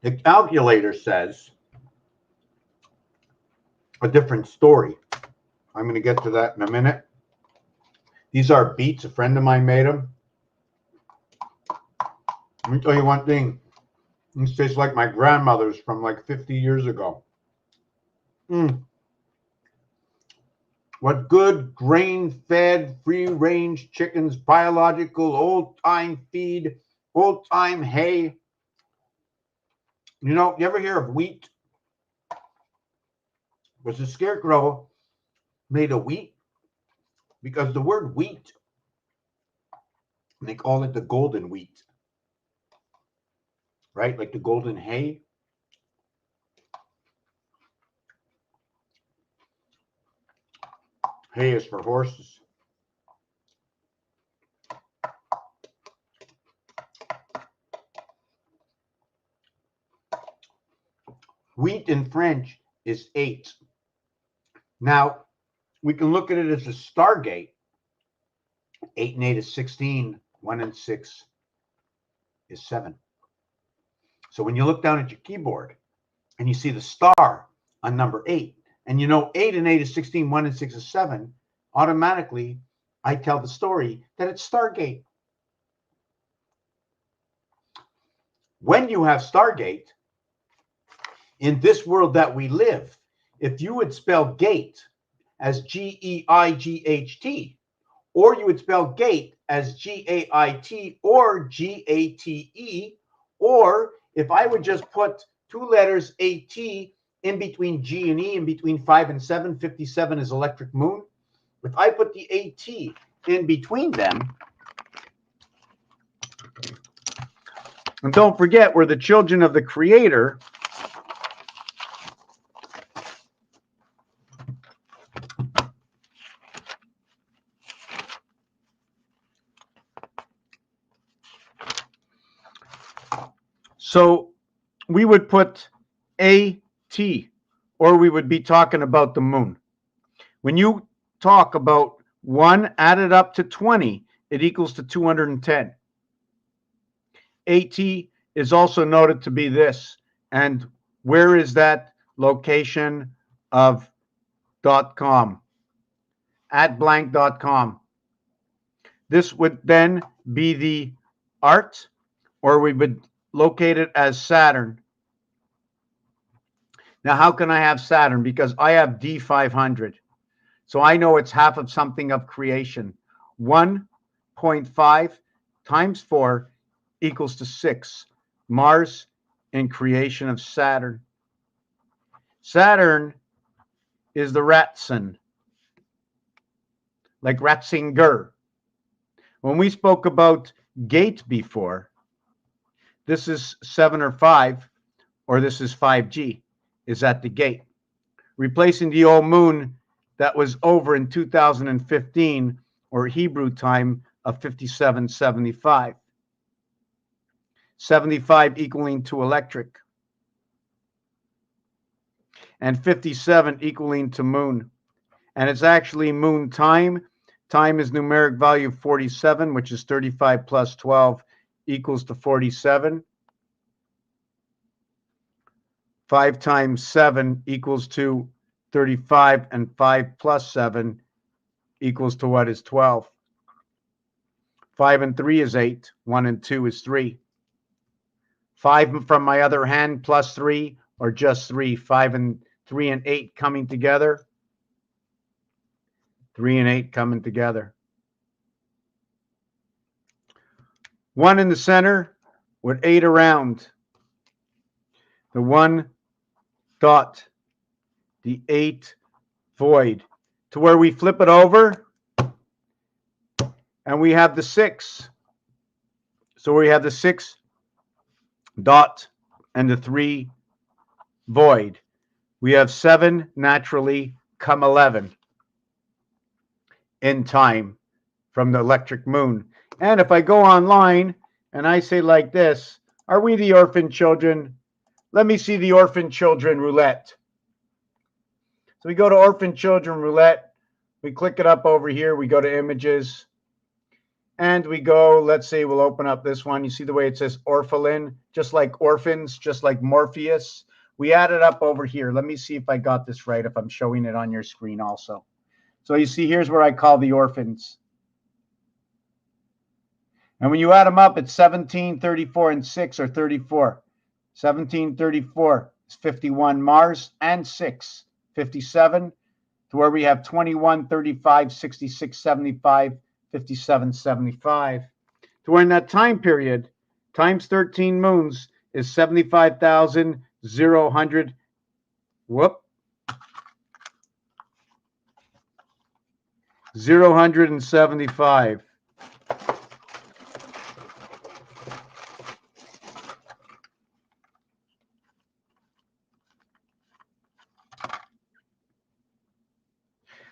the calculator says a different story. I'm going to get to that in a minute. These are beets. A friend of mine made them. Let me tell you one thing. These taste like my grandmother's from like 50 years ago. What good grain-fed, free-range chickens, biological, old-time feed, old-time hay. You know, you ever hear of wheat? Was the scarecrow made of wheat? Because the word wheat, they call it the golden wheat, right? Like the golden hay. Hay is for horses. Wheat in French is 8. Now, we can look at it as a Stargate. 8 and 8 is 16. 1 and 6 is 7. So when you look down at your keyboard and you see the star on number 8, and you know 8 and 8 is 16, 1 and 6 is 7, automatically I tell the story that it's Stargate. When you have Stargate, in this world that we live, if you would spell gate as G-E-I-G-H-T, or you would spell gate as G-A-I-T or G-A-T-E, or if I would just put 2 letters A-T in between G and E, in between 5 and 7, 57 is electric moon. If I put the A-T in between them, and don't forget, we're the children of the Creator. So we would put A-T, or we would be talking about the moon. When you talk about 1 added up to 20, it equals to 210. AT is also noted to be this. And where is that location of .com? At blank.com. This would then be the art, or we would locate it as Saturn. Now, how can I have Saturn? Because I have D500. So I know it's half of something of creation. 1.5 times 4 equals to 6. Mars in creation of Saturn. Saturn is the Ratson, like Ratzinger. When we spoke about gate before, this is 7 or 5, or this is 5G, is at the gate. Replacing the old moon that was over in 2015, or Hebrew time of 5775. 75 equaling to electric. And 57 equaling to moon. And it's actually moon time. Time is numeric value of 47, which is 35 plus 12 equals to 47. 5 times 7 equals to 35, and 5 plus 7 equals to what is 12. 5 and 3 is 8. 1 and 2 is 3. 5 from my other hand plus 3, or just 3. 5 and 3 and 8 coming together. 3 and 8 coming together. 1 in the center with 8 around. The 1 dot, the 8 void, to where we flip it over and we have the 6. So we have the 6 dot and the 3 void. We have 7 naturally come 11 in time from the electric moon. And if I go online and I say like this, are we the orphan children? Let me see the orphan children roulette. So we go to orphan children roulette. We click it up over here. We go to images. And we go, let's say we'll open up this one. You see the way it says orphalin, just like orphans, just like Morpheus. We add it up over here. Let me see if I got this right, if I'm showing it on your screen also. So you see, here's where I call the orphans. And when you add them up, it's 17, 34, and 6 are 34. 17, 34 is 51 Mars and 6, 57, to where we have 21, 35, 66, 75, 57, 75. To where in that time period, times 13 moons is 75,000, whoop, 075.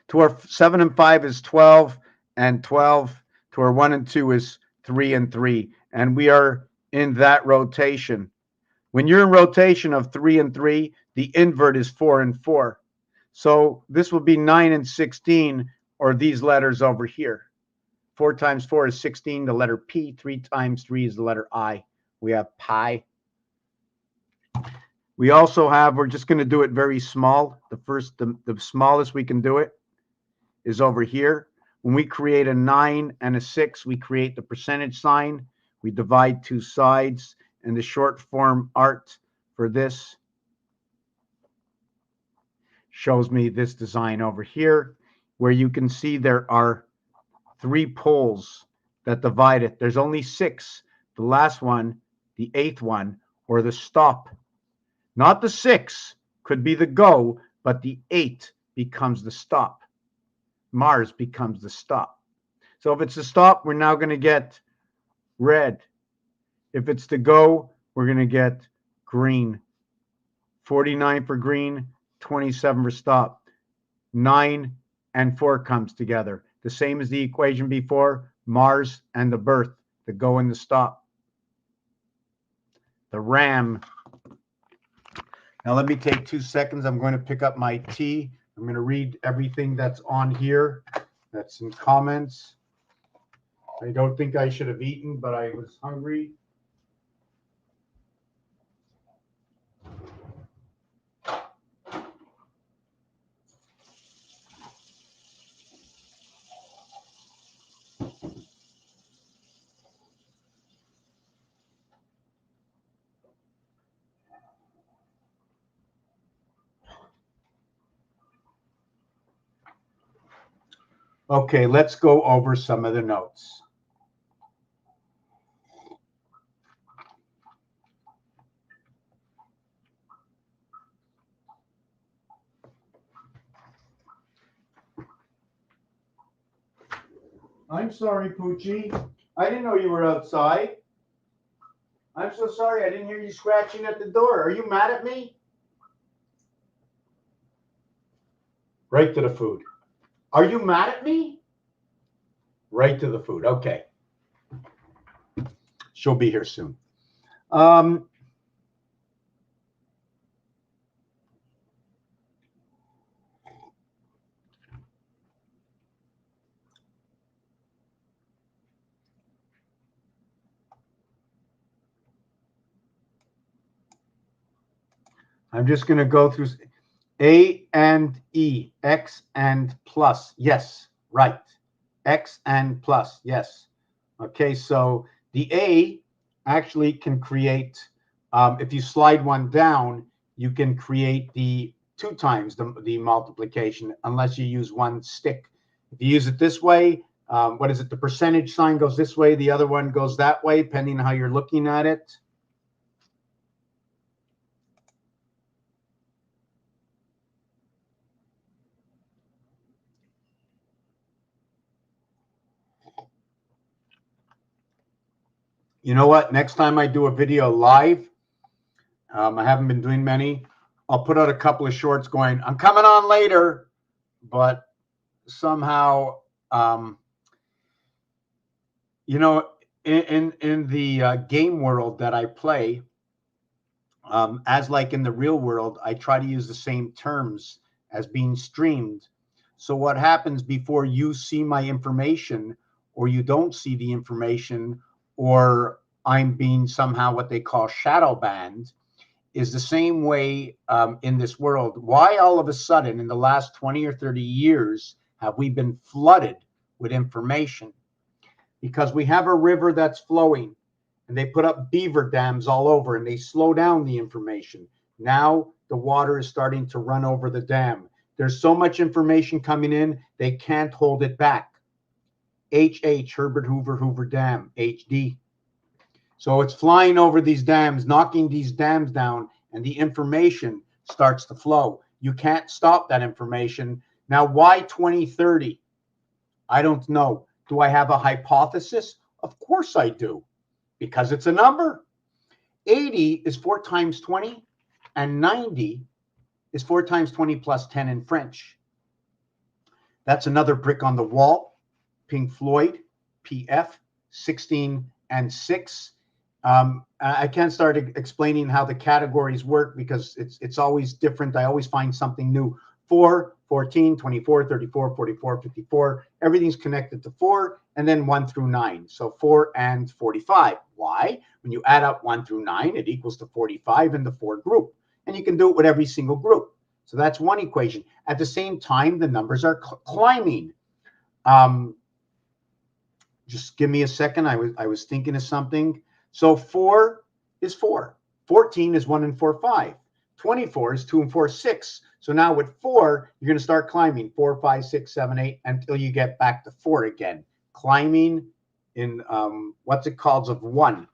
To our 7 and 5 is 12 and 12. To our 1 and 2 is 3 and 3. And we are in that rotation. When you're in rotation of 3 and 3, the invert is 4 and 4. So this will be 9 and 16, or these letters over here. 4 times 4 is 16, the letter P. 3 times 3 is the letter I. We have pi. We also have, we're just going to do it very small. The smallest we can do it is over here. When we create a 9 and a 6, we create the percentage sign. We divide two sides, and the short form art for this shows me this design over here, where you can see there are 3 poles that divide it. There's only 6. The last one, the 8th one, or the stop. Not the 6 could be the go, but the 8 becomes the stop. Mars becomes the stop. So if it's the stop, we're now going to get red. If it's the go, we're going to get green. 49 for green, 27 for stop. 9 and 4 comes together. The same as the equation before, Mars and the birth, the go and the stop. The RAM. Now let me take 2 seconds. I'm going to pick up my tea. I'm going to read everything that's on here. That's in comments. I don't think I should have eaten, but I was hungry. Okay, let's go over some of the notes. I'm sorry, Poochie. I didn't know you were outside. I'm so sorry. I didn't hear you scratching at the door. Are you mad at me? Right to the food. Are you mad at me? Right to the food. Okay. She'll be here soon. I'm just going to go through A and E, X and plus. Yes, right. X and plus. Yes. Okay, so the A actually can create, if you slide one down, you can create the 2 times the multiplication unless you use one stick. If you use it this way, what is it? The percentage sign goes this way. The other one goes that way, depending on how you're looking at it. You know what? Next time I do a video live, I haven't been doing many. I'll put out a couple of shorts going, I'm coming on later, but somehow, you know, in the game world that I play, as like in the real world, I try to use the same terms as being streamed. So what happens before you see my information, or you don't see the information, or I'm being somehow what they call shadow banned, is the same way in this world. Why all of a sudden in the last 20 or 30 years have we been flooded with information? because we have a river that's flowing and they put up beaver dams all over and they slow down the information. Now the water is starting to run over the dam. There's so much information coming in, they can't hold it back. HH, Herbert Hoover Dam, HD. So it's flying over these dams, knocking these dams down, and the information starts to flow. You can't stop that information. Now, why 2030? I don't know. Do I have a hypothesis? Of course I do, because it's a number. 80 is 4 times 20, and 90 is 4 times 20 plus 10 in French. That's another brick on the wall. Pink Floyd, PF, 16 and 6. I can't start explaining how the categories work because it's always different. I always find something new. 4, 14, 24, 34, 44, 54. Everything's connected to 4, and then 1 through 9. So 4 and 45. Why? When you add up 1 through 9, it equals to 45 in the 4 group. And you can do it with every single group. So that's one equation. At the same time, the numbers are climbing. Just give me a second. I was thinking of something. So 4 is 4. 14 is 1 and 4, 5. 24 is 2 and 4, 6. So now with 4, you're going to start climbing 4, 5, 6, 7, 8 until you get back to 4 again. Climbing in what's it called of 1,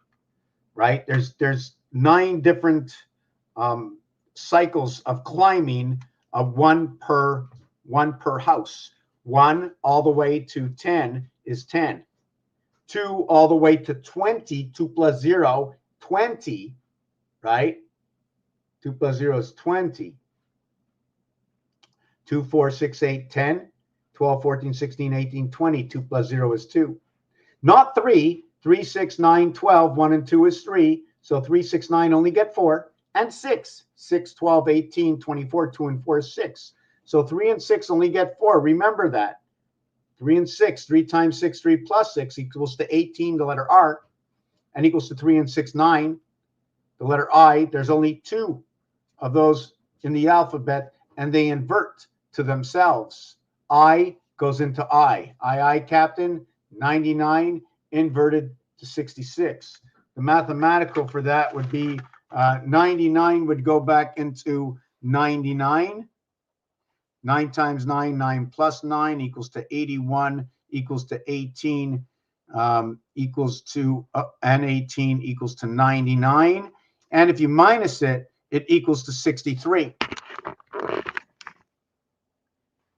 right? There's 9 different cycles of climbing of 1 per house. 1 all the way to 10 is 10. 2 all the way to 20, 2 plus 0, 20, right? 2 plus 0 is 20. 2, 4, 6, 8, 10, 12, 14, 16, 18, 20. 2 plus 0 is 2. Not 3. 3, 6, 9, 12. 1 and 2 is 3. So 3, 6, 9 only get 4. And 6. 6, 12, 18, 24. 2 and 4 is 6. So 3 and 6 only get 4. Remember that. 3 and 6. 3 times 6, 3 plus 6 equals to 18, the letter R, and equals to 3 and 6, 9, the letter I. There's only 2 of those in the alphabet, and they invert to themselves. I goes into I, Captain, 99, inverted to 66. The mathematical for that would be 99 would go back into 99. 9 times 9, 9 plus 9 equals to 81, equals to 18, equals to, and 18 equals to 99. And if you minus it, it equals to 63.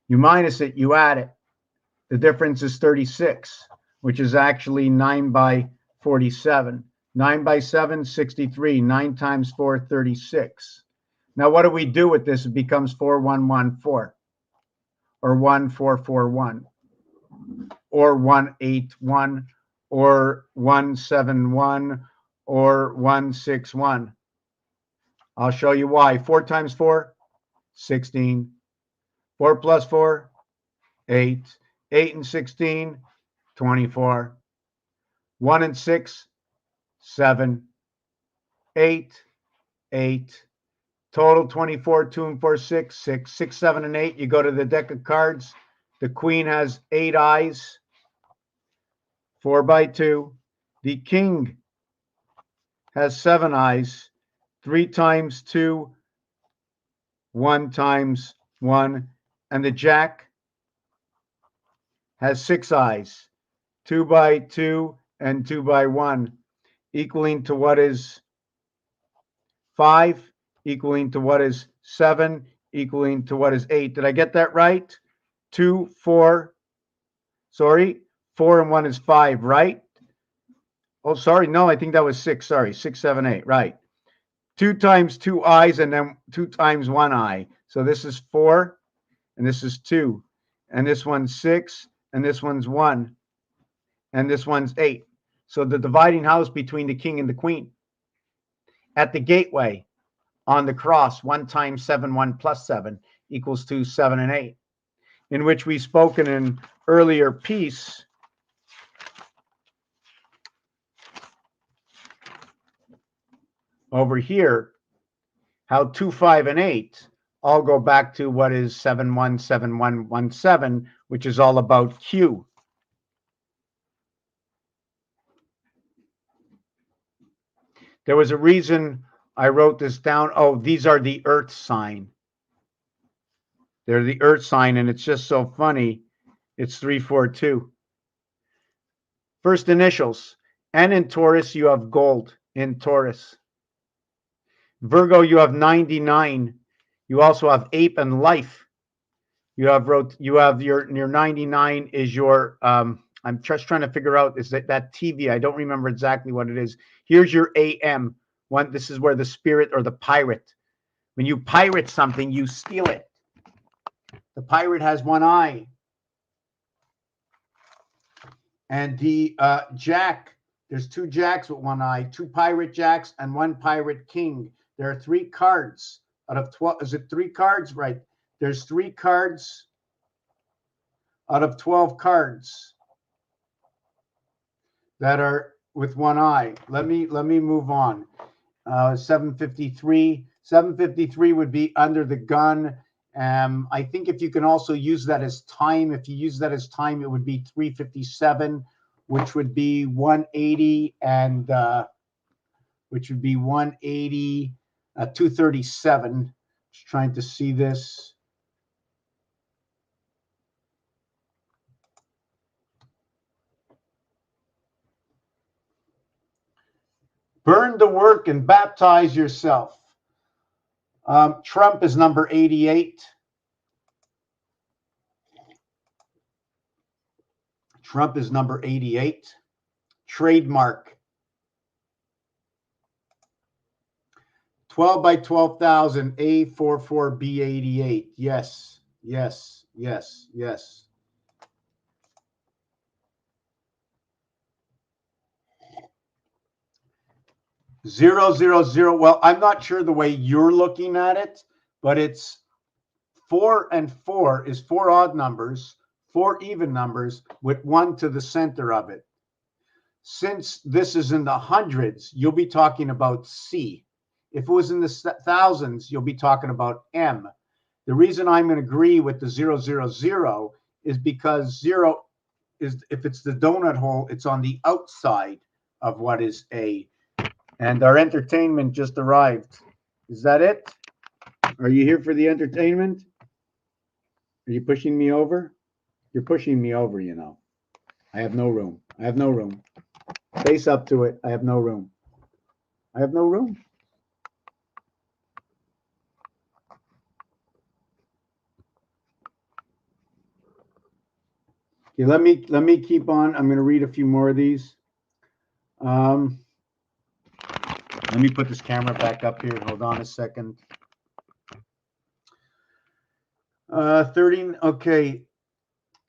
You minus it, you add it. The difference is 36, which is actually 9 by 47. 9 by 7, 63. 9 times 4, 36. Now, what do we do with this? It becomes 4114, or 1441, or 181, or 171, or 161. I'll show you why. 4 times 4, 16. 4 plus 4, 8. 8 and 16, 24. 1 and 6, 7. 8, 8. Total 24, 2 and 4, 6, 6, 6, 7, and 8. You go to the deck of cards. The queen has 8 eyes, 4 by 2. The king has 7 eyes, 3 times 2, 1 times 1. And the jack has 6 eyes, 2 by 2 and 2 by 1, equaling to what is 5, equaling to what is 7, equaling to what is 8. Did I get that right? 2, 4. Sorry, 4 and 1 is 5, right? Oh, sorry. No, I think that was 6. Sorry, 6, 7, 8. Right. 2 times 2 eyes and then 2 times 1 eye. So this is 4 and this is 2. And this one's 6 and this one's 1. And this one's 8. So the dividing house between the king and the queen. At the gateway on the cross, 1 times 7, 1 plus 7 equals to 7 and 8. In which we've spoken in earlier piece over here, how 2, 5, and 8 all go back to what is 7, 1, 7, 1, 1, 7, which is all about Q. There was a reason I wrote this down. Oh, these are the Earth sign. They're the Earth sign, and it's just so funny. It's 342. First initials. And in Taurus, you have gold in Taurus. Virgo, you have 99. You also have ape and life. You have your 99 is your I'm just trying to figure out, is that TV? I don't remember exactly what it is. Here's your AM. This is where the spirit or the pirate. When you pirate something, you steal it. The pirate has one eye. And the jack, there's two jacks with one eye, two pirate jacks and one pirate king. There are 3 cards out of 12. Is it 3 cards? Right. There's 3 cards out of 12 cards that are with one eye. Let me move on. 753. 753 would be under the gun. I think if you can also use that as time, if you use that as time, it would be 357, which would be 180, and which would be 180, 237. Just trying to see this. Burn the work and baptize yourself. Trump is number 88. Trump is number 88. Trademark. 12 by 12,000, A44B88. Yes, yes, yes, yes. Zero, zero, zero. Well, I'm not sure the way you're looking at it, but it's 4 and 4 is 4 odd numbers, 4 even numbers with 1 to the center of it. Since this is in the hundreds, you'll be talking about C. If it was in the thousands, you'll be talking about M. The reason I'm going to agree with the 000 is because 0 is, if it's the donut hole, it's on the outside of what is A. And our entertainment just arrived. Is that it? Are you here for the entertainment? Are you pushing me over? You're pushing me over, you know. I have no room. I have no room. Face up to it. I have no room. I have no room. Okay, let me keep on. I'm going to read a few more of these. Let me put this camera back up here. Hold on a second. 13. Okay.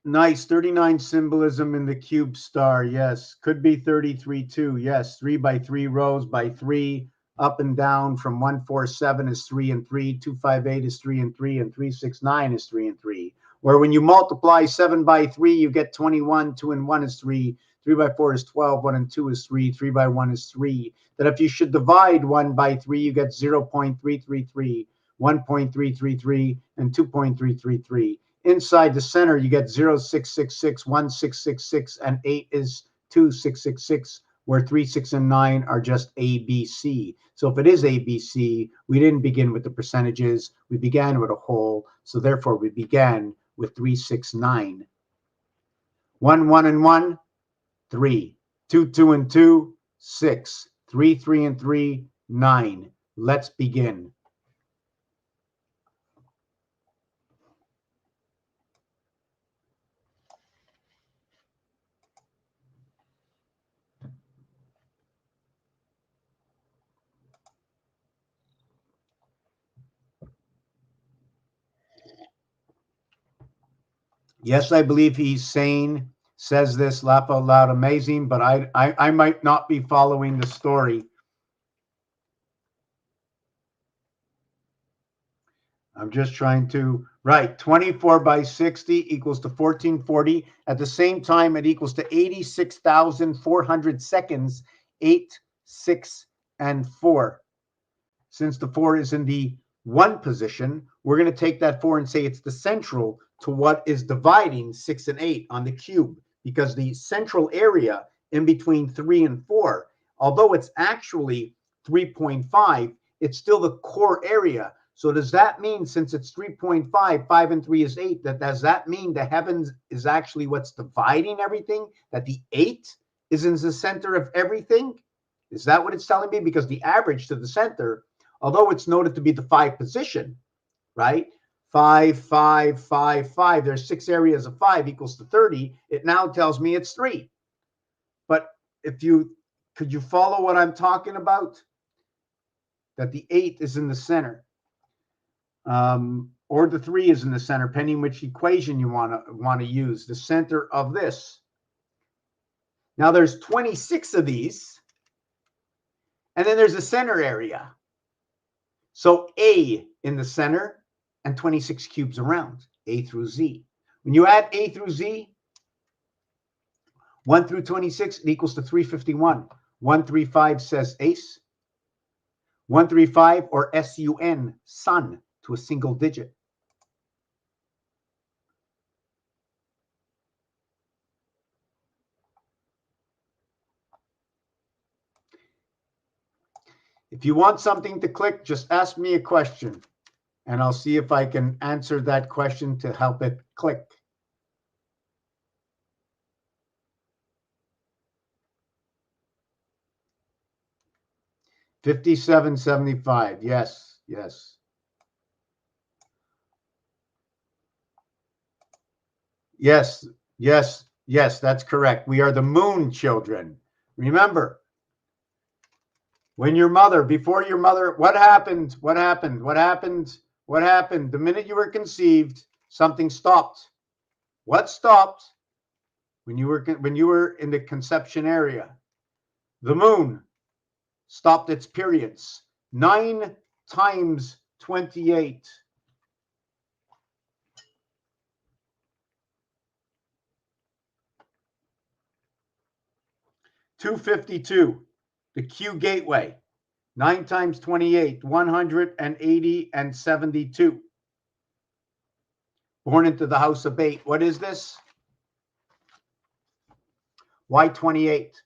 Nice. 39 symbolism in the cube star. Yes. Could be 33 too. Yes. 3 by 3 rows by 3. Up and down from 147 is 3 and 3. 258 is 3 and 3. And 369 is 3 and 3. Where when you multiply 7 by 3, you get 21. 2 and 1 is 3. 3 by 4 is 12. 1 and 2 is 3. 3 by 1 is 3. That if you should divide 1 by 3, you get 0.333, 1.333, and 2.333. Inside the center, you get 0666, 1666, and 8 is 2666, where 3, 6, and 9 are just ABC. So if it is ABC, we didn't begin with the percentages. We began with a whole. So therefore, we began with 369. 1, 1, and 1, 3. 2, 2, and 2, 6. 3, 3, and 3, 9. Let's begin. Yes, I believe he's sane. Says this, laugh out loud, amazing, but I might not be following the story. I'm just trying to, right, 24 by 60 equals to 1440. At the same time, it equals to 86,400 seconds, 8, 6, and 4. Since the 4 is in the 1 position, we're going to take that 4 and say it's the central to what is dividing 6 and 8 on the cube, because the central area in between 3 and 4, although it's actually 3.5, it's still the core area. So does that mean, since it's 3.5, 5 and 3 is 8, does that mean the heavens is actually what's dividing everything? That the 8 is in the center of everything? Is that what it's telling me? Because the average to the center, although it's noted to be the 5 position, right? 5, 5, 5, 5. There's 6 areas of 5 equals to 30. It now tells me it's 3. But could you follow what I'm talking about? That the 8 is in the center. Or the 3 is in the center, depending which equation you want to use, the center of this. Now there's 26 of these, and then there's a center area. So A in the center and 26 cubes around, A through Z. When you add A through Z, 1 through 26, it equals to 351. 135 says ace. 135 or SUN, sun, to a single digit. If you want something to click, just ask me a question, and I'll see if I can answer that question to help it click. $57.75. Yes, yes. Yes, yes, yes, that's correct. We are the moon children. Remember, when your mother, before your mother, what happened? What happened? What happened? What happened? The minute you were conceived, something stopped. What stopped? When you were in the conception area, the moon stopped its periods. 9 times 28. $252. The Q gateway. 9 times 28, 180 and 72. Born into the house of 8. What is this? Why 28?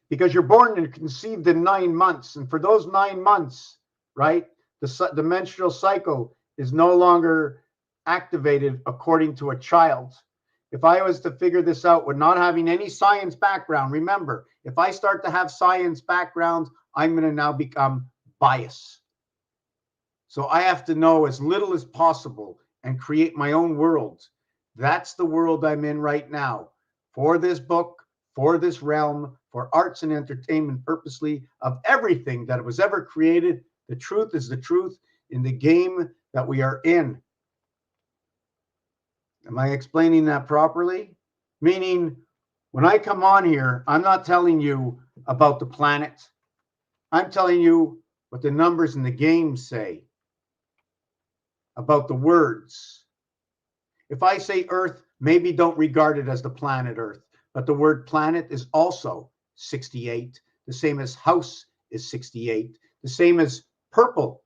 Because you're born and conceived in 9 months. And for those 9 months, right, the menstrual cycle is no longer activated according to a child. If I was to figure this out with not having any science background, remember, if I start to have science background, I'm going to now become biased. So I have to know as little as possible and create my own world. That's the world I'm in right now. For this book, for this realm, for arts and entertainment purposely, of everything that was ever created, the truth is the truth in the game that we are in. Am I explaining that properly? Meaning, when I come on here, I'm not telling you about the planet. I'm telling you what the numbers in the game say about the words. If I say Earth, maybe don't regard it as the planet Earth, but the word planet is also 68, the same as house is 68, the same as purple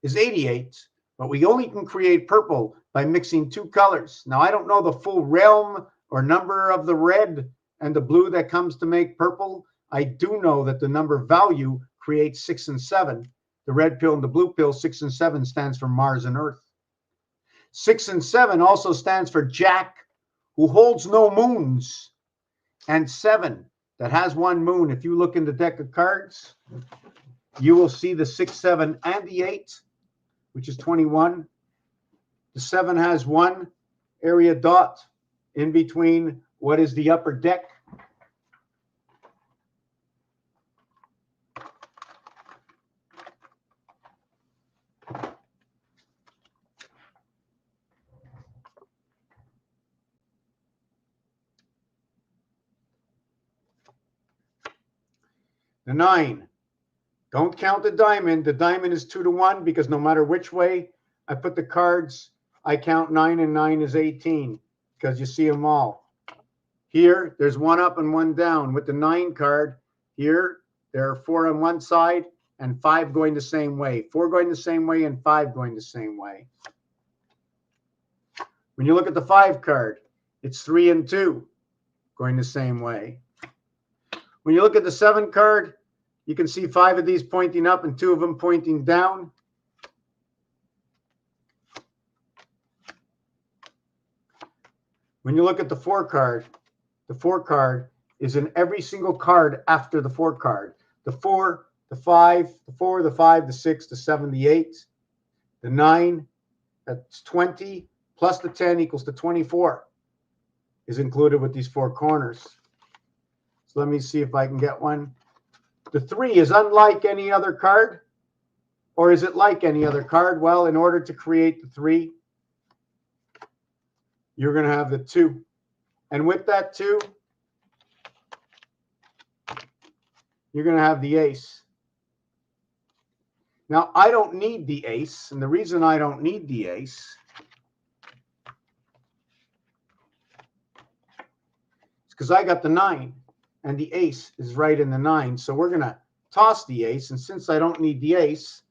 is 88, but we only can create purple by mixing 2 colors. Now, I don't know the full realm or number of the red and the blue that comes to make purple. I do know that the number value creates 6 and 7. The red pill and the blue pill, 6 and 7 stands for Mars and Earth. 6 and 7 also stands for Jack, who holds no moons, and 7 that has 1 moon. If you look in the deck of cards, you will see the 6, 7, and the 8, which is 21. The 7 has 1 area dot in between what is the upper deck. The 9. Don't count the diamond. The diamond is 2 to 1 because no matter which way I put the cards, I count 9 and 9 is 18 because you see them all. Here, there's 1 up and 1 down. With the 9 card, here, there are 4 on one side and 5 going the same way. 4 going the same way and 5 going the same way. When you look at the 5 card, it's 3 and 2 going the same way. When you look at the 7 card, You can see 5 of these pointing up and 2 of them pointing down. When you look at the 4 card is in every single card after the 4 card. The 4, the 5, the 4, the 5, the 6, the 7, the 8, the 9, that's 20, plus the 10 equals to 24 is included with these 4 corners. So let me see if I can get one. The 3 is unlike any other card, or is it like any other card? Well, in order to create the 3, you're going to have the 2. And with that 2, you're going to have the ace. Now, I don't need the ace, and the reason I don't need the ace is because I got the 9, and the ace is right in the 9. So we're going to toss the ace, and since I don't need the ace,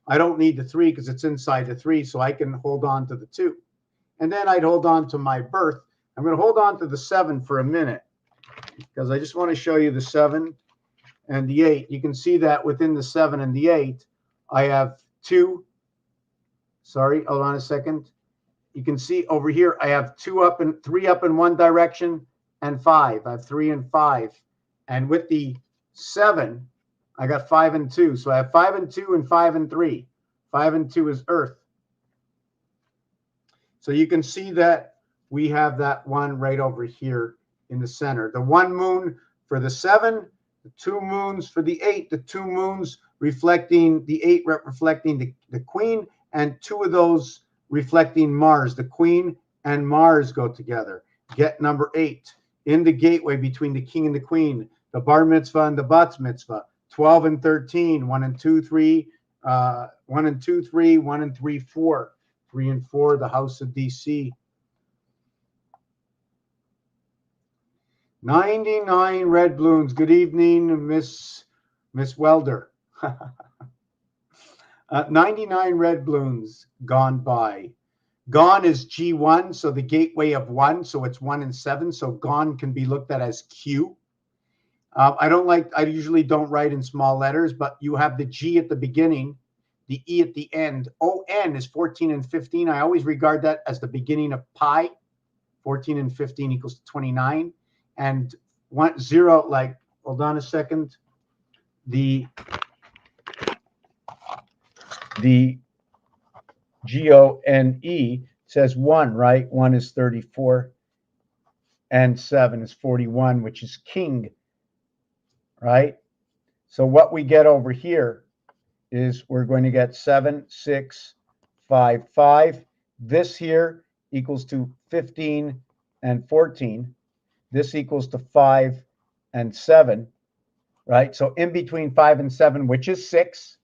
I don't need the 3 because it's inside the 3, so I can hold on to the 2. And then I'd hold on to my birth. I'm going to hold on to the 7 for a minute because I just want to show you the 7 and the 8. You can see that within the 7 and the 8, I have 2. Sorry, hold on a second. You can see over here, I have 3 up in one direction and 5. I have 3 and 5. And with the 7, I got 5 and 2. So I have 5 and 2 and 5 and 3. 5 and 2 is earth. So you can see that we have that one right over here in the center. The 1 moon for the 7, the 2 moons for the 8, the 2 moons reflecting the 8 reflecting the queen, and 2 of those reflecting Mars. The queen and Mars go together. Get number 8 in the gateway between the king and the queen, the bar mitzvah and the bat mitzvah. 12 and 13, 1 and 2, 3, 1 and 2, 3, 1 and 3, 4, 3 and 4, the house of DC. 99 red balloons. Good evening, Miss Welder. 99 red balloons gone by. Gone is G1, so the gateway of 1, so it's 1 and 7. So gone can be looked at as Q. I usually don't write in small letters, but you have the G at the beginning, the E at the end. ON is 14 and 15. I always regard that as the beginning of pi. 14 and 15 equals 29. And 0, like, hold on a second. The GONE says 1, right? 1 is 34 and 7 is 41, which is king, right? So what we get over here is we're going to get 7, 6, 5, 5. This here equals to 15 and 14. This equals to 5 and 7, right? So in between 5 and 7, which is 6,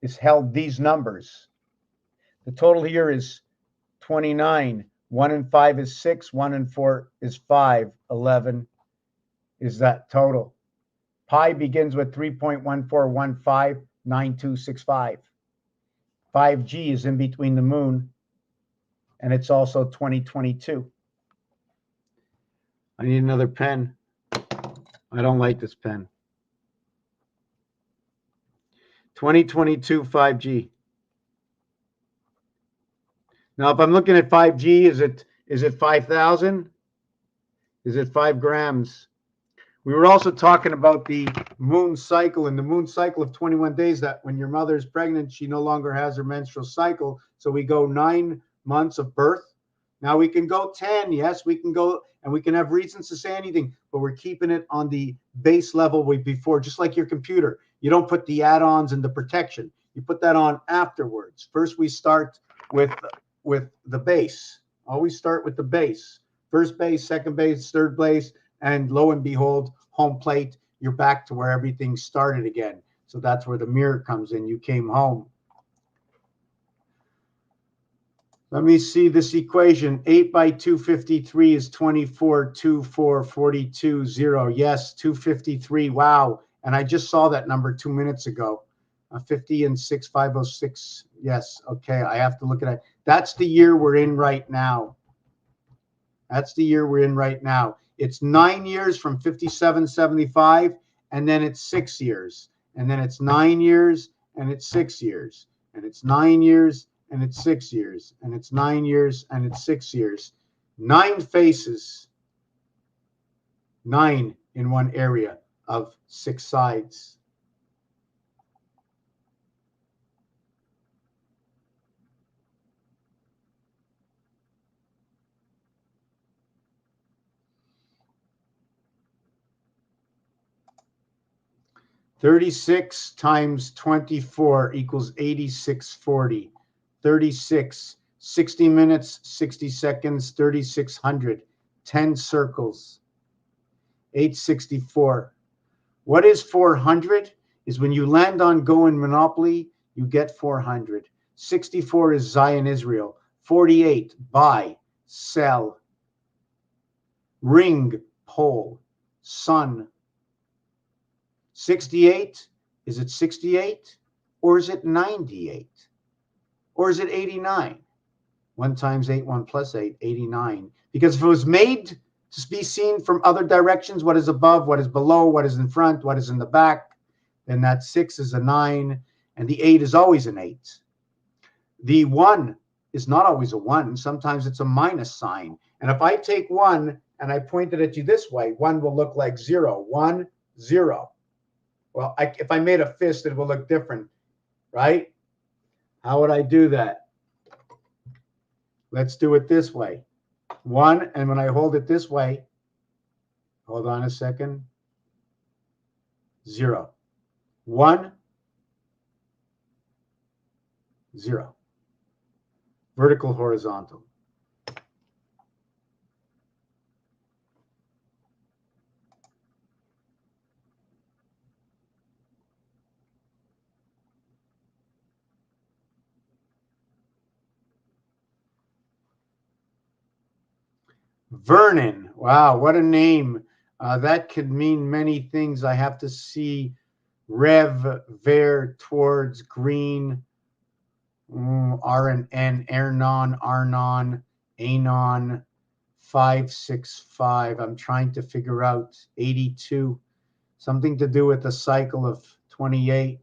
is held these numbers. The total here is 29. 1 and 5 is 6. 1 and 4 is 5. 11 is that total. Pi begins with 3.14159265. 5G is in between the moon, and it's also 2022. I need another pen. I don't like this pen. 2022 5G. Now, if I'm looking at 5G, is it 5,000? Is it 5 grams? We were also talking about the moon cycle and the moon cycle of 21 days, that when your mother is pregnant, she no longer has her menstrual cycle. So we go 9 months of birth. Now we can go 10. Yes, we can go, and we can have reasons to say anything, but we're keeping it on the base level before, just like your computer. You don't put the add-ons and the protection. You put that on afterwards. First, we start with the base. Always start with the base. First base, second base, third base, and lo and behold, home plate, you're back to where everything started again. So that's where the mirror comes in. You came home. Let me see this equation. 8 by 253 is 24, 2, 4, 42, 0. Yes, 253. Wow. And I just saw that number 2 minutes ago. 50 and 6, 506. Yes. Okay. I have to look at it. That's the year we're in right now. That's the year we're in right now. It's 9 years from 5775, and then it's 6 years. and then it's 9 years, and it's 6 years, and it's 9 years, and it's 6 years, and it's 9 years, and it's 6 years. 9 faces, 9 in one area of 6 sides. "36 times 24 equals 8640. 36, 60 minutes, 60 seconds, 3600. 10 circles. 864. What is 400? Is when you land on Go in Monopoly, you get 400. 64 is Zion, Israel. 48, buy, sell. Ring, pole, sun. 68, is it 68? Or is it 98? Or is it 89? 1 times 8, 1 plus 8, 89. Because if it was made to be seen from other directions, what is above, what is below, what is in front, what is in the back, then that 6 is a 9, and the 8 is always an 8. The 1 is not always a 1. Sometimes it's a minus sign. And if I take 1 and I point it at you this way, 1 will look like 0. 1, 0. Well, if I made a fist, it will look different, right? How would I do that? Let's do it this way. 1, and when I hold it this way, hold on a second, 0. 1, 0. Vertical, horizontal. Vernon. Wow, what a name. That could mean many things. I have to see Rev, Ver, towards, green, R and N, Ernon, Arnon, Anon, 565. I'm trying to figure out 82. Something to do with the cycle of 28.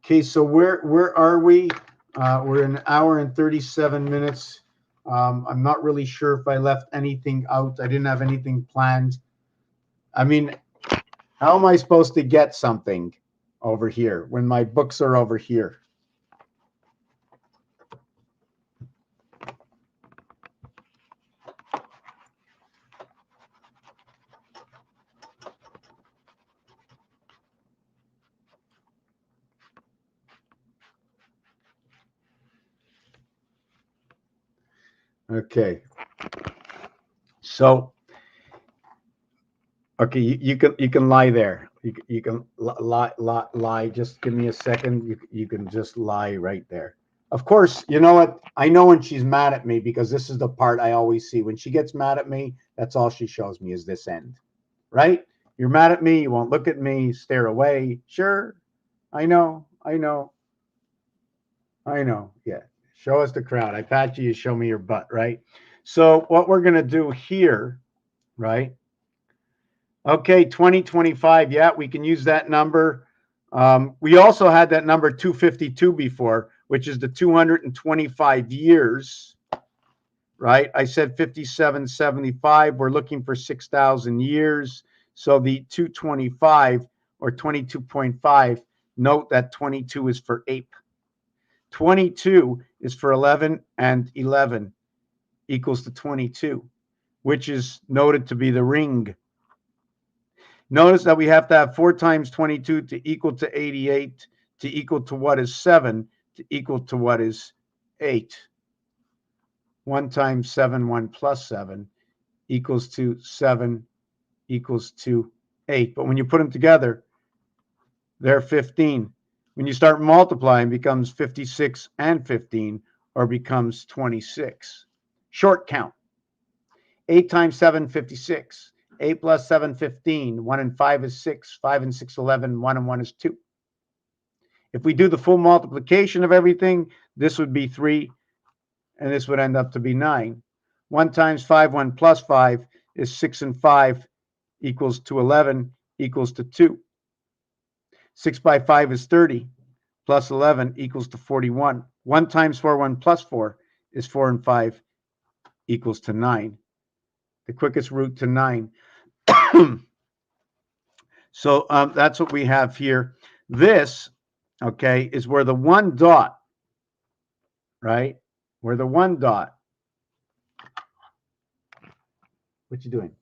Okay, so where are we? We're an hour and 37 minutes. I'm not really sure if I left anything out. I didn't have anything planned. I mean, how am I supposed to get something over here when my books are over here? Okay. So, okay, you can lie there. You can lie. Just give me a second. You can just lie right there. Of course, you know what? I know when she's mad at me because this is the part I always see. When she gets mad at me, that's all she shows me is this end, right? You're mad at me. You won't look at me. Stare away. Sure, I know. Yeah. Show us the crowd. I pat you. You show me your butt, right? So what we're gonna do here, right? Okay, 2025. Yeah, we can use that number. We also had that number 252 before, which is the 225 years, right? I said 5775. We're looking for 6,000 years. So the 225 or 22.5, note that 22 is for ape. 22 is for 11, and 11 equals to 22, which is noted to be the ring. Notice that we have to have 4 times 22 to equal to 88, to equal to what is 7, to equal to what is 8. 1 times 7, 1 plus 7 equals to 7 equals to 8. But when you put them together, they're 15. When you start multiplying, it becomes 56 and 15, or becomes 26. Short count. 8 times 7, 56. 8 plus 7, 15. 1 and 5 is 6. 5 and 6, 11. 1 and 1 is 2. If we do the full multiplication of everything, this would be 3, and this would end up to be 9. 1 times 5, 1 plus 5 is 6 and 5 equals to 11 equals to 2. 6 by 5 is 30 plus 11 equals to 41. 1 times 4, 1 plus 4 is 4 and 5 equals to 9. The quickest route to 9. So that's what we have here. This, okay, is where the 1 dot, right? Where the 1 dot. What you doing?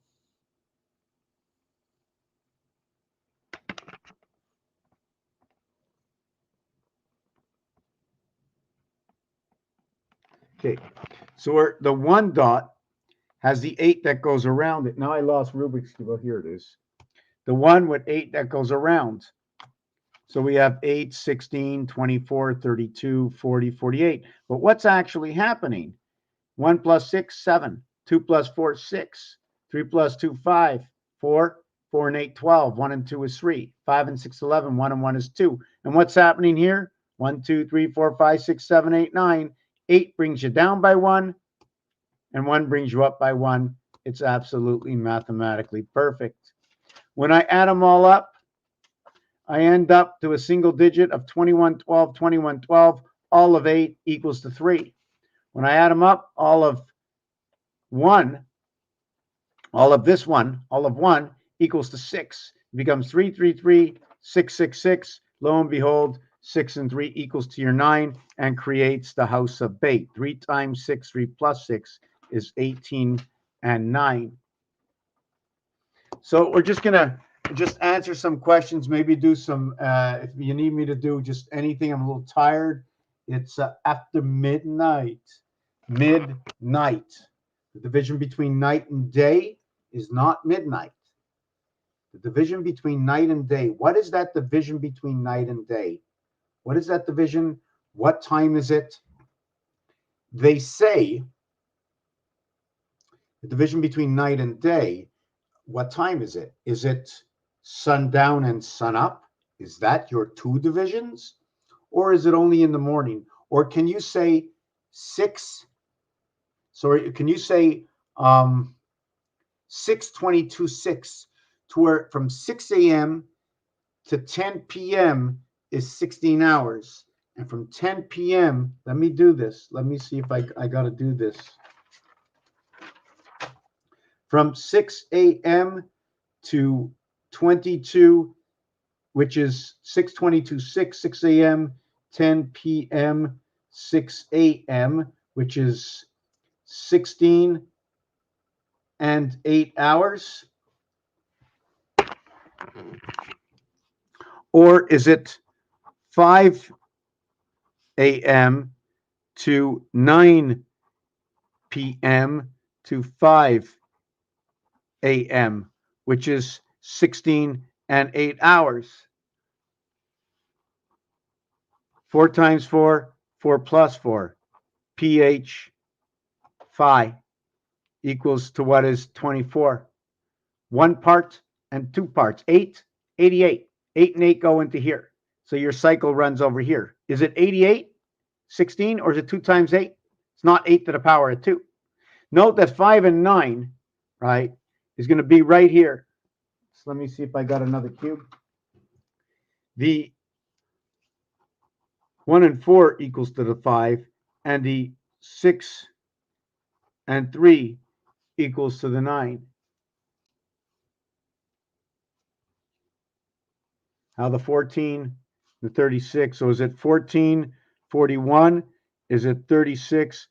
Okay, so where the 1 dot has the 8 that goes around it. Now I lost Rubik's Cube. Oh, here it is. The 1 with 8 that goes around. So we have 8, 16, 24, 32, 40, 48. But what's actually happening? 1 plus 6, 7. 2 plus 4, 6. 3 plus 2, 5. 4. 4 and 8, 12. 1 and 2 is 3. 5 and 6, 11. 1 and 1 is 2. And what's happening here? 1, 2, 3, 4, 5, 6, 7, 8, 9. 8 brings you down by 1, and 1 brings you up by 1. It's absolutely mathematically perfect. When I add them all up, I end up to a single digit of 21, 12, 21, 12. All of 8 equals to 3. When I add them up, all of 1, all of this one, all of 1 equals to 6. It becomes 3, 3, 3, 6, 6, 6. Lo and behold, 6 and 3 equals to your 9 and creates the house of bait. 3 times 6, 3 plus 6 is 18 and 9. So we're just going to just answer some questions, maybe do some, if you need me to do just anything, I'm a little tired. It's after midnight. Midnight. The division between night and day is not midnight. The division between night and day. What is that division between night and day? What is that division? What time is it? They say the division between night and day. What time is it? Is it sundown and sunup? Is that your 2 divisions? Or is it only in the morning? Or can you say 6? Sorry, can you say 6:22, 6 to where from 6 a.m. to 10 p.m. is 16 hours. And from 10 p.m., let me do this. Let me see if I got to do this. From 6 a.m. to 22, which is 6:22, 6 a.m., 10 p.m., 6 a.m., which is 16 and 8 hours? Or is it 5 a.m. to 9 p.m. to 5 a.m., which is 16 and 8 hours? 4 times 4, 4 plus 4. pH phi equals to what is 24. 1 part and 2 parts. 8, 88. 8 and 8 go into here. So your cycle runs over here. Is it 88, 16, or is it 2 times 8? It's not 8 to the power of 2. Note that 5 and 9, right, is going to be right here. So let me see if I got another cube. The 1 and 4 equals to the 5, and the 6 and 3 equals to the 9. How the 14, the 36. So is it 14, 41? Is it 36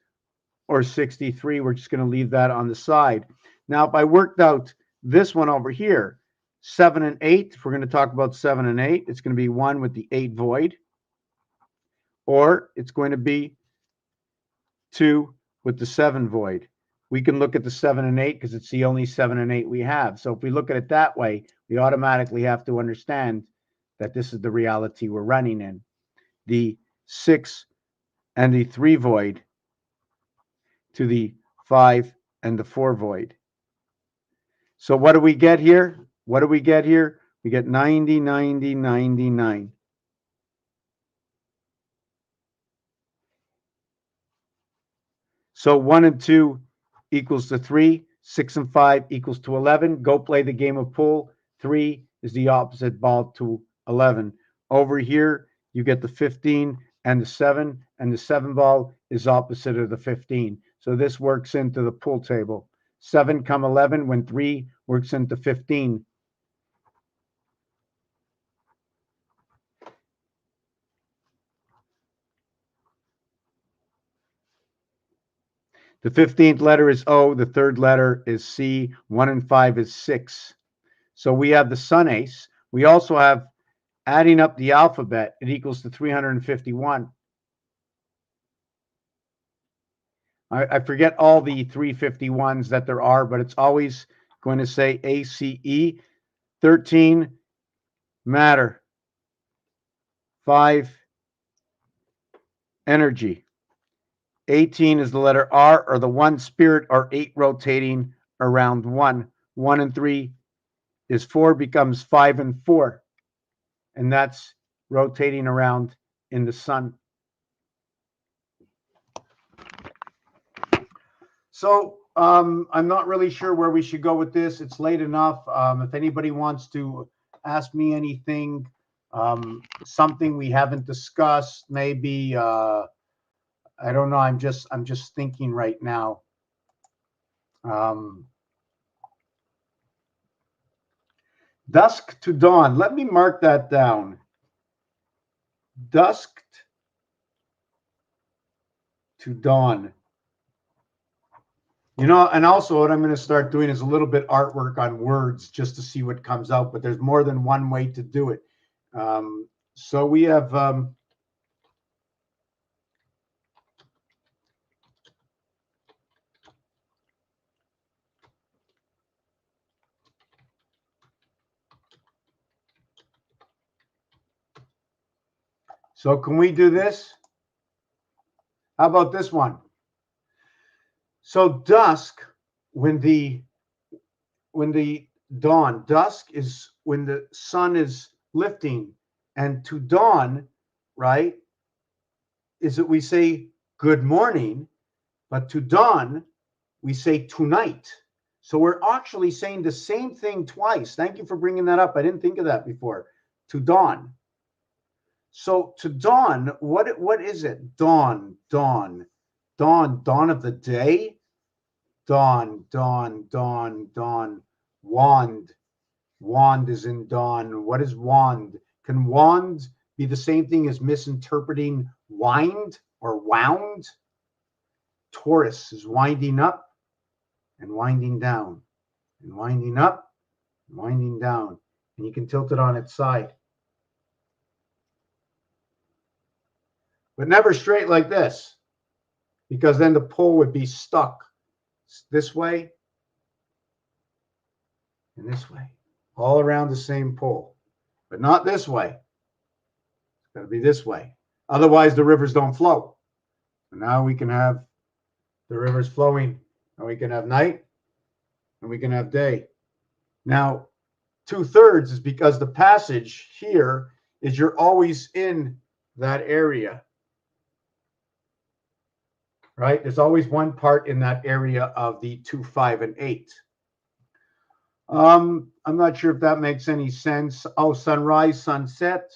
or 63? We're just going to leave that on the side. Now, if I worked out this one over here, 7 and 8, if we're going to talk about 7 and 8, it's going to be 1 with the 8 void. Or it's going to be 2 with the 7 void. We can look at the 7 and 8 because it's the only 7 and 8 we have. So if we look at it that way, we automatically have to understand that this is the reality we're running in. The 6 and the 3 void to the 5 and the 4 void. So what do we get here? What do we get here? We get 90, 90, 99. So 1 and 2 equals to 3. 6 and 5 equals to 11. Go play the game of pool. 3 is the opposite ball to 11. Over here, you get the 15 and the 7, and the 7 ball is opposite of the 15. So this works into the pool table. 7 come 11 when 3 works into 15. The 15th letter is O. The third letter is C. 1 and 5 is 6. So we have the sun ace. We also have, adding up the alphabet, it equals to 351. I forget all the 351s that there are, but it's always going to say ACE. 13, matter. 5, energy. 18 is the letter R, or the 1 spirit, or 8 rotating around 1. 1 and 3 is 4, becomes 5 and 4. And that's rotating around in the sun. So I'm not really sure where we should go with this. It's late enough. If anybody wants to ask me anything, something we haven't discussed, maybe I don't know. I'm just thinking right now. Dusk to dawn. Let me mark that down. Dusk to dawn. You know, and also what I'm going to start doing is a little bit artwork on words just to see what comes out, but there's more than one way to do it. So we have so can we do this? How about this one? So dusk, when the dawn, dusk is when the sun is lifting, and to dawn, right, is that we say good morning, but to dawn, we say tonight. So we're actually saying the same thing twice. Thank you for bringing that up. I didn't think of that before. To dawn. So to dawn, what is it? Dawn, dawn, dawn, dawn of the day. Dawn, dawn, dawn, dawn. Wand, wand is in dawn. What is wand? Can wand be the same thing as misinterpreting wind or wound? Taurus is winding up and winding down, and winding up and winding down, and you can tilt it on its side, but never straight like this, because then the pole would be stuck this way and this way, all around the same pole, but not this way. It's got to be this way. Otherwise, the rivers don't flow. And now we can have the rivers flowing, and we can have night, and we can have day. Now, 2/3 is because the passage here is you're always in that area, right? There's always one part in that area of the 2, 5, and 8. I'm not sure if that makes any sense. Oh, sunrise, sunset.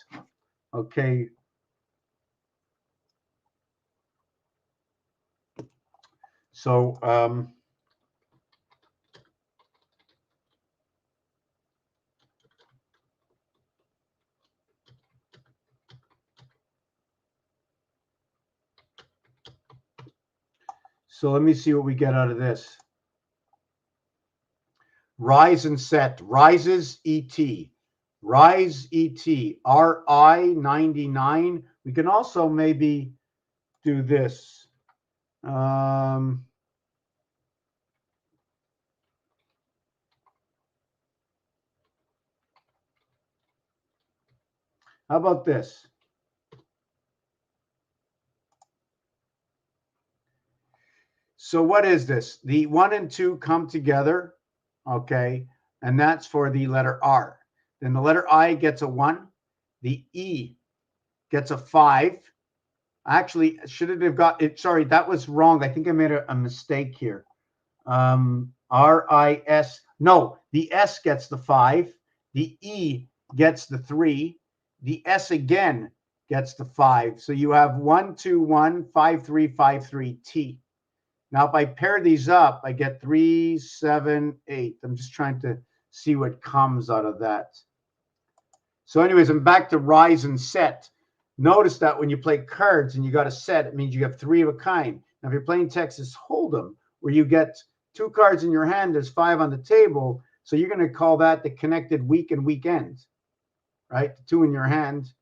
Okay. So, so let me see what we get out of this. Rise and set. Rises ET. Rise ET. RI 99. We can also maybe do this. How about this? So what is this? The 1 and 2 come together, okay, and that's for the letter R. Then the letter I gets a 1. The E gets a 5. Actually, should it have got it? Sorry, that was wrong. I think I made a mistake here. I R-I-S. No, the S gets the 5. The E gets the 3. The S again gets the 5. So you have 1, 2, 1, 5, 3, 5, 3, T. Now, if I pair these up, I get 3, 7, 8. I'm just trying to see what comes out of that. So anyways, I'm back to rise and set. Notice that when you play cards and you got a set, it means you have 3 of a kind. Now, if you're playing Texas Hold'em, where you get 2 cards in your hand, there's 5 on the table. So you're going to call that the connected week and weekend, right? 2 in your hand,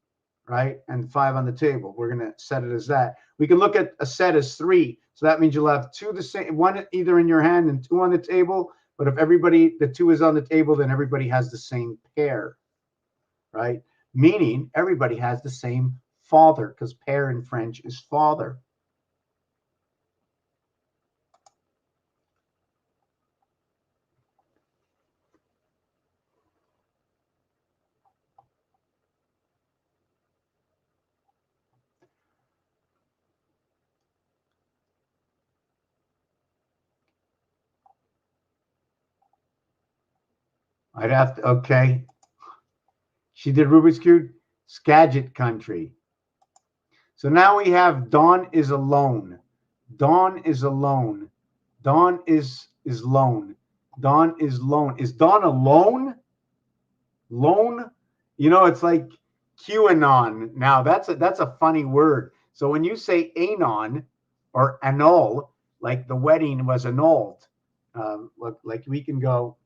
right? And 5 on the table. We're going to set it as that. We can look at a set as 3. So that means you'll have 2 the same, 1 either in your hand and 2 on the table. But if the 2 is on the table, then everybody has the same pair, right? Meaning everybody has the same father, because père in French is father. I'd have to, okay. She did Rubik's Cube, Skagit country. So now we have Dawn is alone. Dawn is alone. Dawn is lone. Dawn is lone. Is Dawn alone? Lone? You know, it's like QAnon. Now that's a funny word. So when you say anon or annul, like the wedding was annulled, like we can go.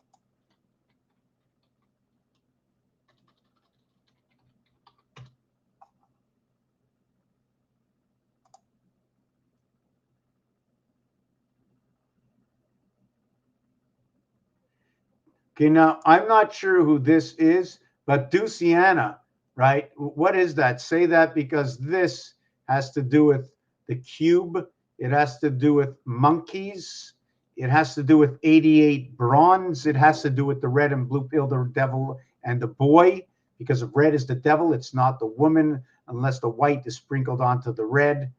Okay, now I'm not sure who this is, but Duciana, right? What is that? Say that, because this has to do with the cube. It has to do with monkeys. It has to do with 88 bronze. It has to do with the red and blue pill, the devil and the boy. Because if red is the devil, it's not the woman, unless the white is sprinkled onto the red.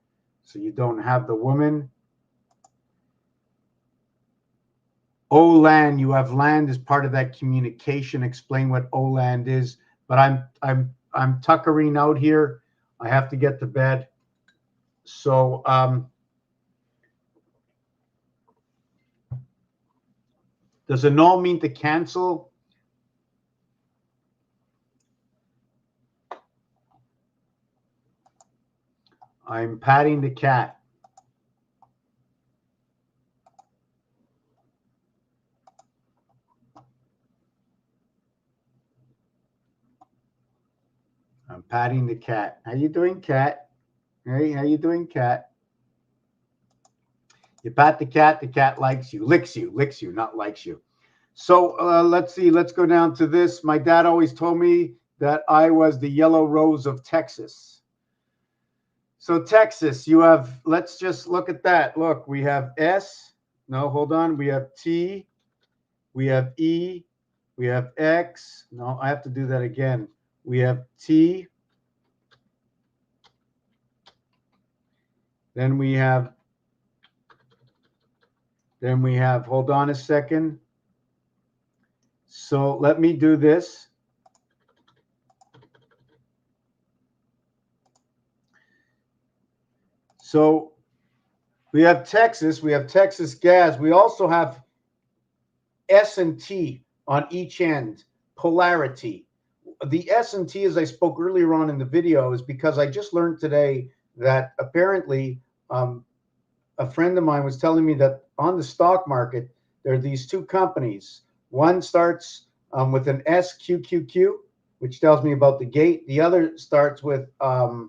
So you don't have the woman. OLAN, you have land as part of that communication. Explain what OLAN is. But I'm tuckering out here. I have to get to bed. So does annul mean to cancel? I'm patting the cat. I'm patting the cat. How you doing, cat? Hey, how you doing, cat? You pat the cat likes you, licks you, not likes you. So let's see. Let's go down to this. My dad always told me that I was the yellow rose of Texas. So Texas, you have, let's just look at that. Look, we have S. No, hold on. We have T. We have E. We have X. No, I have to do that again. We have T. Then we have, hold on a second. So let me do this. So we have Texas gas. We also have S and T on each end, polarity. The S and T, as I spoke earlier on in the video, is because I just learned today that apparently a friend of mine was telling me that on the stock market, there are these 2 companies. One starts with an SQQQ, which tells me about the gate. The other starts with a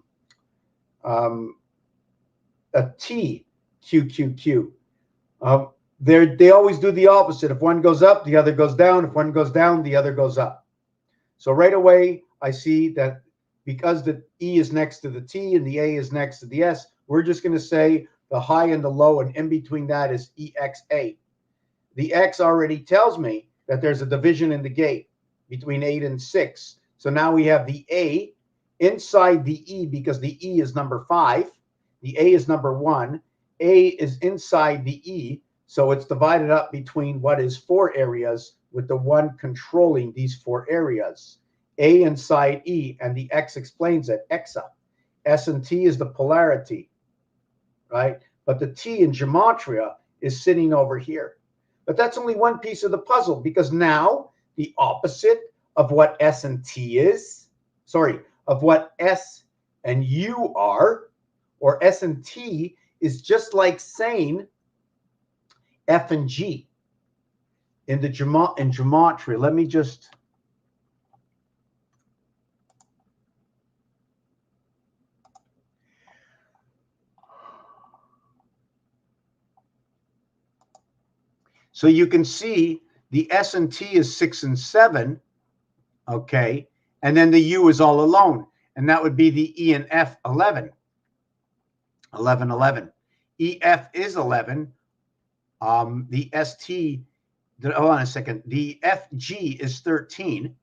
TQQQ. They always do the opposite. If one goes up, the other goes down. If one goes down, the other goes up. So right away, I see that because the E is next to the T and the A is next to the S, we're just going to say the high and the low, and in between that is EXA. The X already tells me that there's a division in the gate between 8 and 6. So now we have the A inside the E, because the E is number 5. The A is number 1. A is inside the E. So it's divided up between what is 4 areas with the one controlling these 4 areas. A inside E, and the X explains it, exa. S and T is the polarity, right? But the T in gematria is sitting over here. But that's only one piece of the puzzle, because now the opposite of what S and T is, of what S and U are, or S and T, is just like saying F and G in the gematria. Let me just so you can see the S and T is 6 and 7, okay, and then the U is all alone, and that would be the E and F 11. 11, 11. EF is 11. The ST, hold on a second. The FG is 13,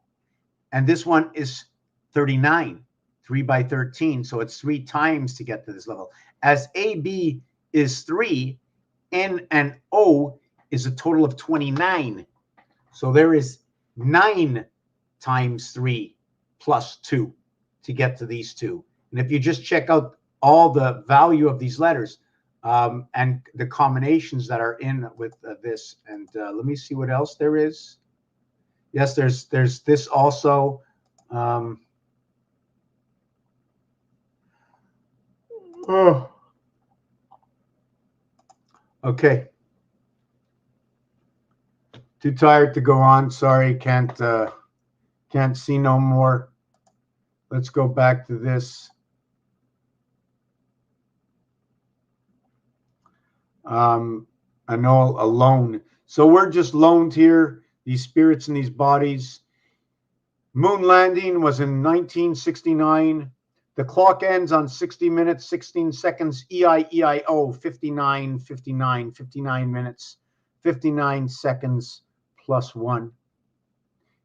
and this one is 39, 3 by 13. So it's 3 times to get to this level. As AB is 3, N and O is a total of 29. So there is 9 times 3 plus 2 to get to these two. And if you just check out all the value of these letters and the combinations that are in with this, and let me see what else there is. Yes, there's this also. Okay. Too tired to go on. Sorry, can't see no more. Let's go back to this. I know alone. So we're just loaned here, these spirits in these bodies. Moon landing was in 1969. The clock ends on 60 minutes, 16 seconds, EIEIO, 59, 59, 59 minutes, 59 seconds plus 1.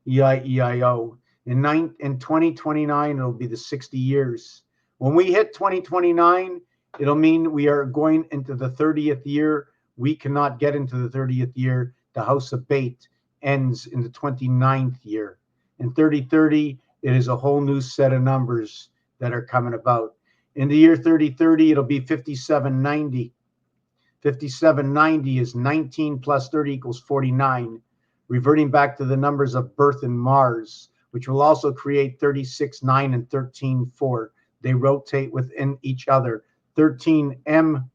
EIEIO. In 2029, it'll be the 60 years. When we hit 2029, it'll mean we are going into the 30th year. We cannot get into the 30th year. The House of Bait ends in the 29th year. In 3030, it is a whole new set of numbers that are coming about. In the year 3030, it'll be 5790. 5790 is 19 plus 30 equals 49, reverting back to the numbers of birth in Mars, which will also create 36, 9, and 13, 4. They rotate within each other. 13M,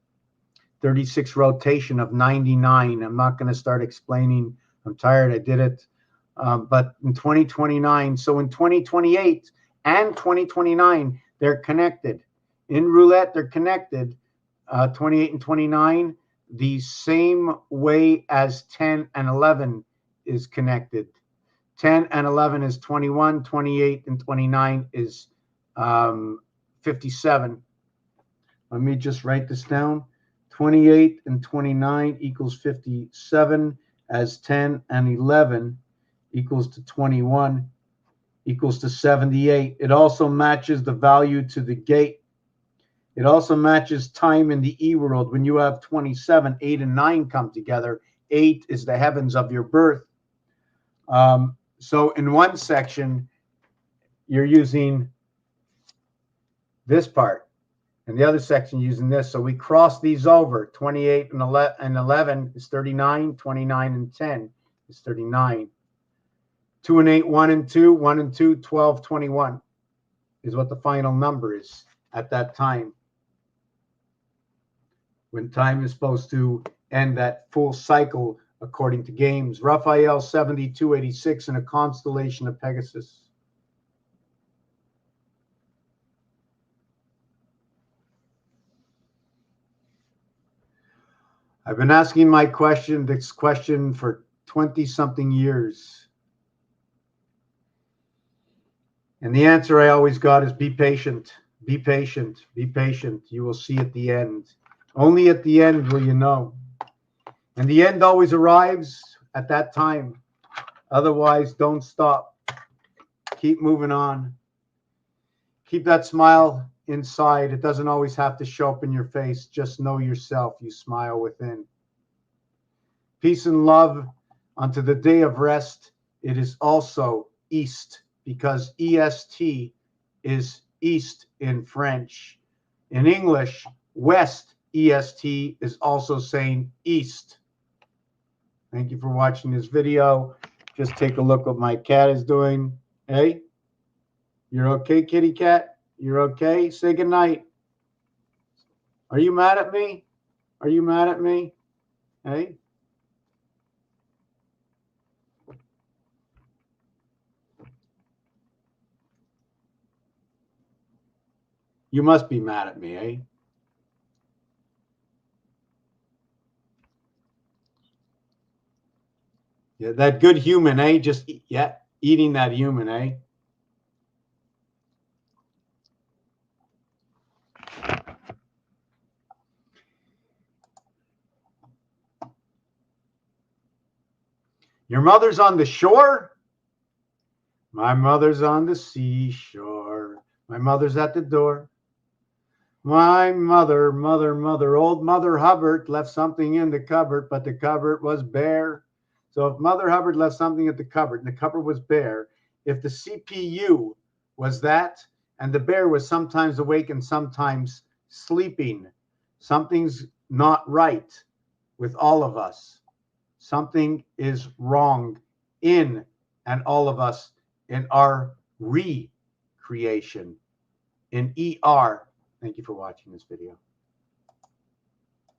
36 rotation of 99. I'm not going to start explaining. I'm tired. I did it. But in 2029, so in 2028 and 2029, they're connected. In roulette, they're connected. 28 and 29, the same way as 10 and 11 is connected. 10 and 11 is 21, 28 and 29 is 57. Let me just write this down. 28 and 29 equals 57, as 10 and 11 equals to 21 equals to 78. It also matches the value to the gate. It also matches time in the E world. When you have 27, 8 and 9 come together, 8 is the heavens of your birth. So in one section, you're using this part, and the other section using this. So we cross these over. 28 and 11 is 39, 29 and 10 is 39. 2 and 8, 1 and 2, 1 and 2, 12, 21 is what the final number is at that time, when time is supposed to end that full cycle according to games. Raphael 7286 in a constellation of Pegasus. I've been asking this question for 20-something years. And the answer I always got is be patient, be patient, be patient. You will see at the end. Only at the end will you know. And the end always arrives at that time. Otherwise, don't stop. Keep moving on. Keep that smile inside. It doesn't always have to show up in your face. Just know yourself. You smile within. peace and love unto the day of rest. It is also East, because EST is East in French. In English, West EST is also saying East. Thank you for watching this video. Just take a look what my cat is doing. Hey, you're okay, kitty cat? You're okay? Say goodnight. Are you mad at me? Are you mad at me? Hey? You must be mad at me, eh? Yeah, that good human, eh? Just, yeah, eating that human, eh? Your mother's on the shore? My mother's on the seashore. My mother's at the door. My mother, old Mother Hubbard left something in the cupboard, but the cupboard was bare. So if Mother Hubbard left something at the cupboard and the cupboard was bare, if the CPU was that and the bear was sometimes awake and sometimes sleeping, something's not right with all of us. Something is wrong in and all of us in our recreation. In ER. Thank you for watching this video.